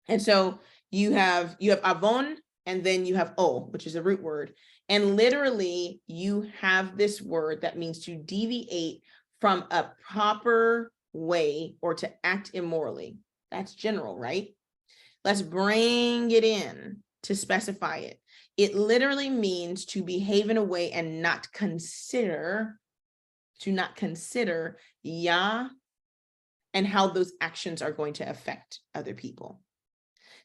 And so you have avon, and then you have o, which is a root word. And literally you have this word that means to deviate from a proper way or to act immorally. That's general, right? Let's bring it in to specify it. It literally means to behave in a way and not consider Yah and how those actions are going to affect other people.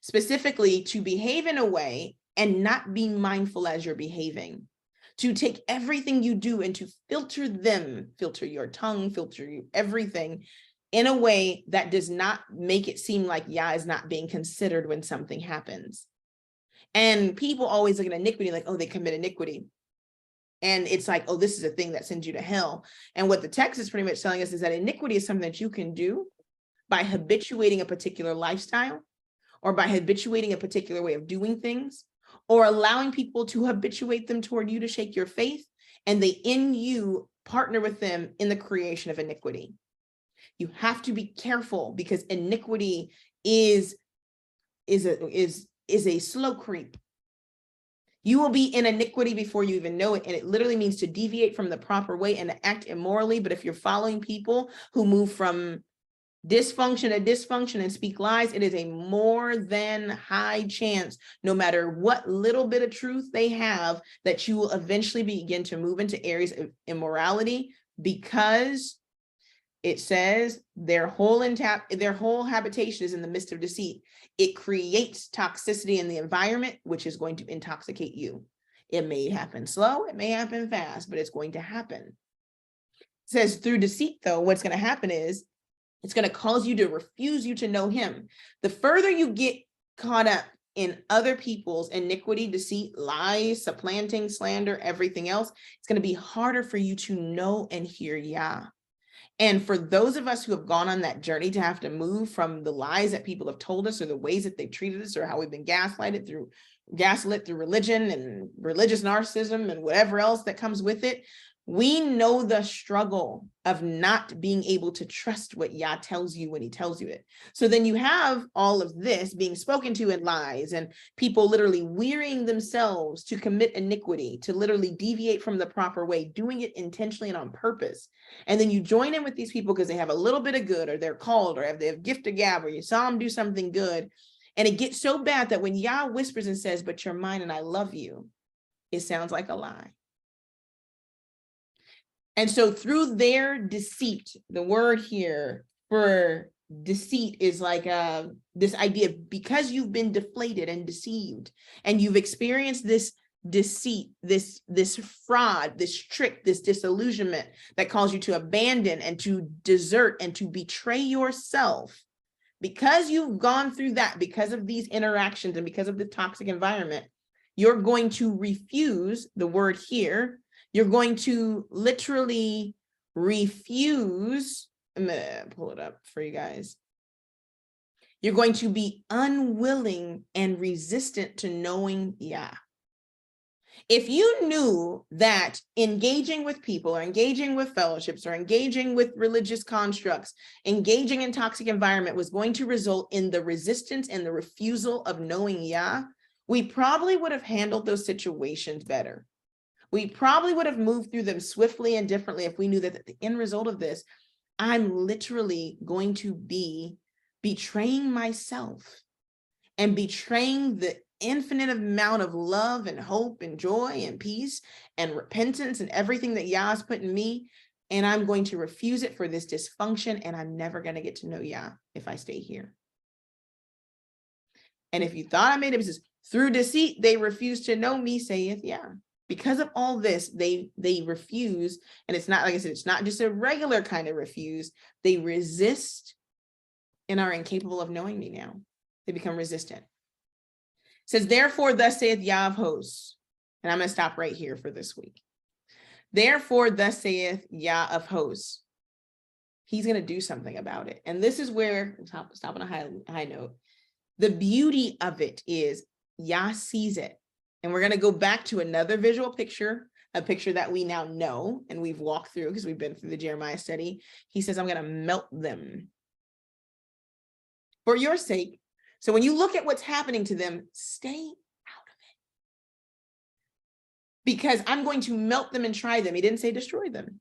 Specifically, to behave in a way and not be mindful as you're behaving, to take everything you do and to filter your tongue, filter everything in a way that does not make it seem like Yah is not being considered when something happens. And people always look at iniquity like, oh, they commit iniquity. And it's like, oh, this is a thing that sends you to hell. And what the text is pretty much telling us is that iniquity is something that you can do by habituating a particular lifestyle, or by habituating a particular way of doing things, or allowing people to habituate them toward you to shake your faith, and they in you partner with them in the creation of iniquity. You have to be careful, because iniquity is a slow creep. You will be in iniquity before you even know it. And it literally means to deviate from the proper way and to act immorally. But if you're following people who move from dysfunction to dysfunction and speak lies, it is a more than high chance, no matter what little bit of truth they have, that you will eventually begin to move into areas of immorality, because it says their whole habitation is in the midst of deceit. It creates toxicity in the environment, which is going to intoxicate you. It may happen slow, it may happen fast, but it's going to happen. It says through deceit, though, what's going to happen is it's going to cause you to refuse you to know him. The further you get caught up in other people's iniquity, deceit, lies, supplanting, slander, everything else, it's going to be harder for you to know and hear Yah. And for those of us who have gone on that journey to have to move from the lies that people have told us, or the ways that they've treated us, or how we've been gaslit through religion and religious narcissism and whatever else that comes with it, we know the struggle of not being able to trust what Yah tells you when he tells you it. So then you have all of this being spoken to in lies, and people literally wearying themselves to commit iniquity, to literally deviate from the proper way, doing it intentionally and on purpose. And then you join in with these people because they have a little bit of good, or they're called, or they have gift of gab, or you saw them do something good. And it gets so bad that when Yah whispers and says, but you're mine and I love you, it sounds like a lie. And so through their deceit, the word here for deceit is like this idea of, because you've been deflated and deceived, and you've experienced this deceit, this fraud, this trick, this disillusionment that calls you to abandon and to desert and to betray yourself, because you've gone through that, because of these interactions and because of the toxic environment, you're going to refuse the word here. You're going to literally refuse. I'm gonna pull it up for you guys. You're going to be unwilling and resistant to knowing Yah. If you knew that engaging with people or engaging with fellowships or engaging with religious constructs, engaging in toxic environment was going to result in the resistance and the refusal of knowing Yah, we probably would have handled those situations better. We probably would have moved through them swiftly and differently if we knew that the end result of this, I'm literally going to be betraying myself and betraying the infinite amount of love and hope and joy and peace and repentance and everything that Yah has put in me. And I'm going to refuse it for this dysfunction. And I'm never going to get to know Yah if I stay here. And if you thought I made it, because through deceit, they refuse to know me, saith Yah. Because of all this, they refuse. And it's not, like I said, it's not just a regular kind of refuse. They resist and are incapable of knowing me now. They become resistant. It says, therefore, thus saith Yah of hosts. And I'm going to stop right here for this week. Therefore, thus saith Yah of hosts. He's going to do something about it. And this is where, stop on a high note. The beauty of it is Yah sees it. And we're going to go back to another visual picture, a picture that we now know and we've walked through because we've been through the Jeremiah study. He says, I'm going to melt them for your sake. So when you look at what's happening to them, stay out of it. Because I'm going to melt them and try them. He didn't say destroy them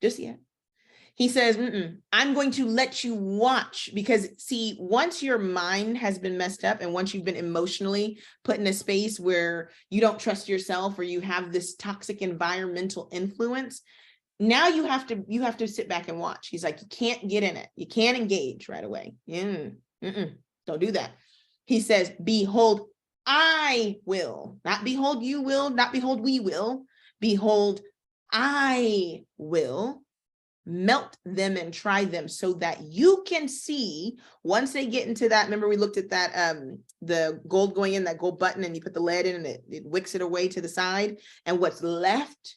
just yet. He says, I'm going to let you watch, because see, once your mind has been messed up and once you've been emotionally put in a space where you don't trust yourself or you have this toxic environmental influence, now you have to sit back and watch. He's like, you can't get in it. You can't engage right away. Don't do that. He says, behold, I will, not behold, you will, not behold, we will. Behold, I will melt them and try them so that you can see once they get into that. Remember, we looked at that, the gold going in, that gold button, and you put the lead in and it wicks it away to the side. And what's left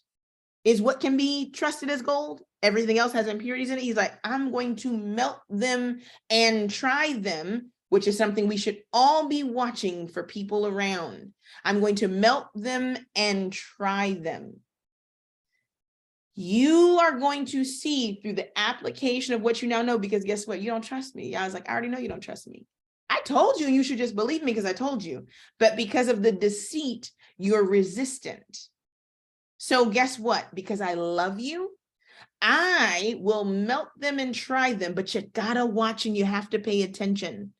is what can be trusted as gold. Everything else has impurities in it. He's like, I'm going to melt them and try them, which is something we should all be watching for people around. I'm going to melt them and try them. You are going to see through the application of what you now know, because guess what? You don't trust me. I was like, I already know you don't trust me. I told you, and you should just believe me because I told you. But because of the deceit, you're resistant. So guess what? Because I love you, I will melt them and try them, but you gotta watch and you have to pay attention.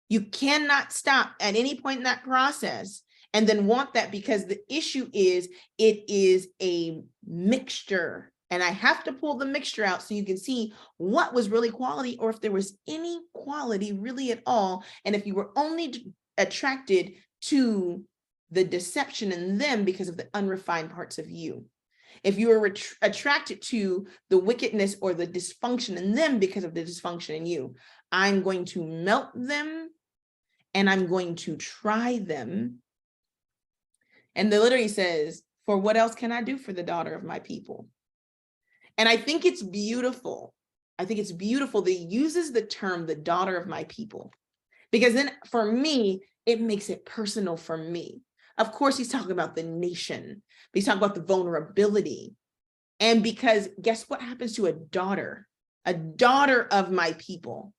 You cannot stop at any point in that process and then want that, because the issue is it is a mixture. And I have to pull the mixture out so you can see what was really quality, or if there was any quality really at all. And if you were only attracted to the deception in them because of the unrefined parts of you. If you were attracted to the wickedness or the dysfunction in them because of the dysfunction in you, I'm going to melt them and I'm going to try them. And the literally says, for what else can I do for the daughter of my people? And I think it's beautiful. I think it's beautiful that he uses the term, the daughter of my people, because then for me, it makes it personal for me. Of course, he's talking about the nation, but he's talking about the vulnerability. And because guess what happens to a daughter of my people?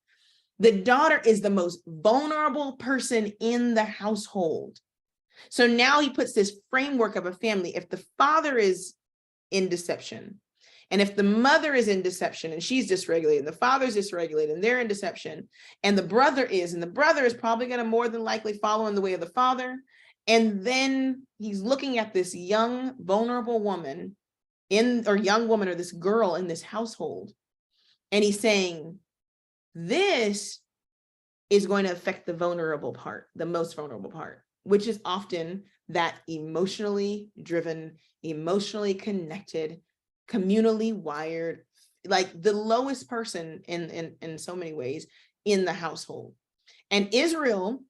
The daughter is the most vulnerable person in the household. So now he puts this framework of a family. If the father is in deception, and if the mother is in deception and she's dysregulated, and the father's dysregulated and they're in deception, and the brother is probably going to more than likely follow in the way of the father. And then he's looking at this young, vulnerable woman or this girl in this household. And he's saying, this is going to affect the vulnerable part, the most vulnerable part, which is often that emotionally driven, emotionally connected, communally wired, like the lowest person in so many ways in the household. And Israel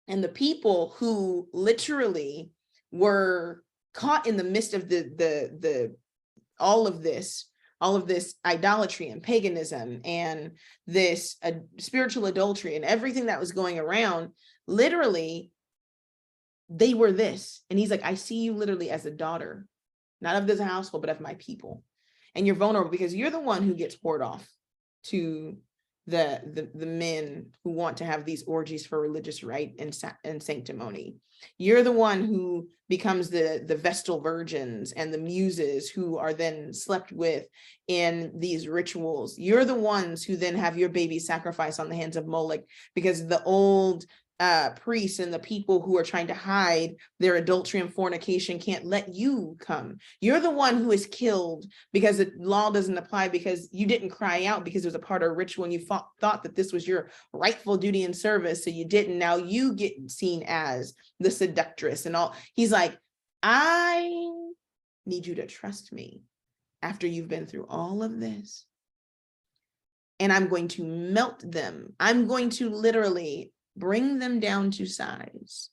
and the people who literally were caught in the midst of the all of this idolatry and paganism and this spiritual adultery and everything that was going around, literally, they were this. And he's like, I see you literally as a daughter, not of this household, but of my people. And you're vulnerable because you're the one who gets poured off to the men who want to have these orgies for religious rite and sanctimony. You're the one who becomes the Vestal virgins and the muses who are then slept with in these rituals. You're the ones who then have your baby sacrificed on the hands of Moloch because the old priests and the people who are trying to hide their adultery and fornication can't let you come. You're the one who is killed because the law doesn't apply because you didn't cry out because it was a part of a ritual and you thought that this was your rightful duty and service, so you didn't. Now you get seen as the seductress and all. He's like, I need you to trust me after you've been through all of this. And I'm going to melt them. I'm going to literally bring them down to size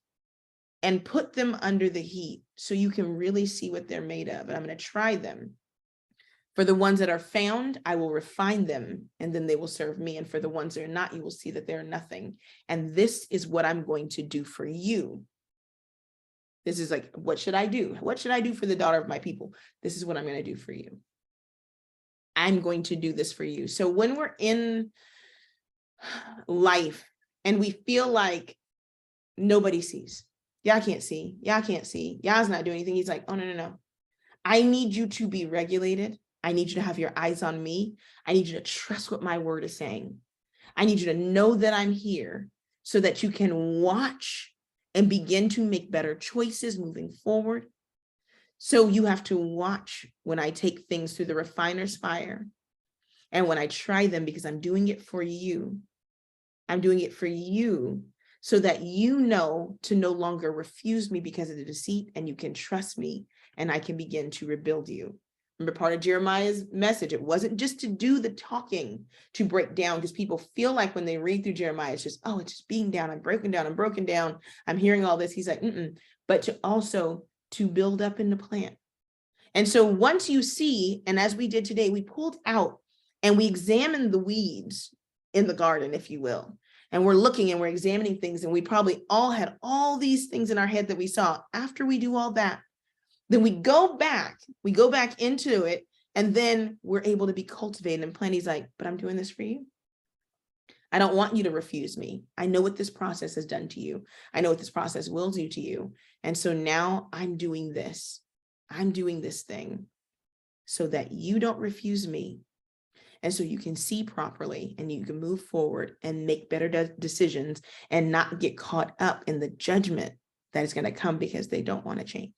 and put them under the heat so you can really see what they're made of. And I'm going to try them. For the ones that are found, I will refine them and then they will serve me. And for the ones that are not, you will see that they're nothing. And this is what I'm going to do for you. This is like, what should I do? What should I do for the daughter of my people? This is what I'm going to do for you. I'm going to do this for you. So when we're in life, and we feel like nobody sees. Y'all can't see. Y'all can't see. Y'all's not doing anything. He's like, oh, no. I need you to be regulated. I need you to have your eyes on me. I need you to trust what my word is saying. I need you to know that I'm here so that you can watch and begin to make better choices moving forward. So you have to watch when I take things through the refiner's fire and when I try them because I'm doing it for you. I'm doing it for you so that you know to no longer refuse me because of the deceit and you can trust me and I can begin to rebuild you. Remember part of Jeremiah's message, it wasn't just to do the talking to break down because people feel like when they read through Jeremiah, it's just, oh, it's just being down. I'm broken down. I'm hearing all this. He's like, but to also to build up and to plant. And so once you see, and as we did today, we pulled out and we examined the weeds in the garden, if you will. And we're looking and we're examining things. And we probably all had all these things in our head that we saw. After we do all that, then we go back into it. And then we're able to be cultivated and plant. He's like, but I'm doing this for you. I don't want you to refuse me. I know what this process has done to you. I know what this process will do to you. And so now I'm doing this. I'm doing this thing so that you don't refuse me. And so you can see properly and you can move forward and make better decisions and not get caught up in the judgment that is going to come because they don't want to change.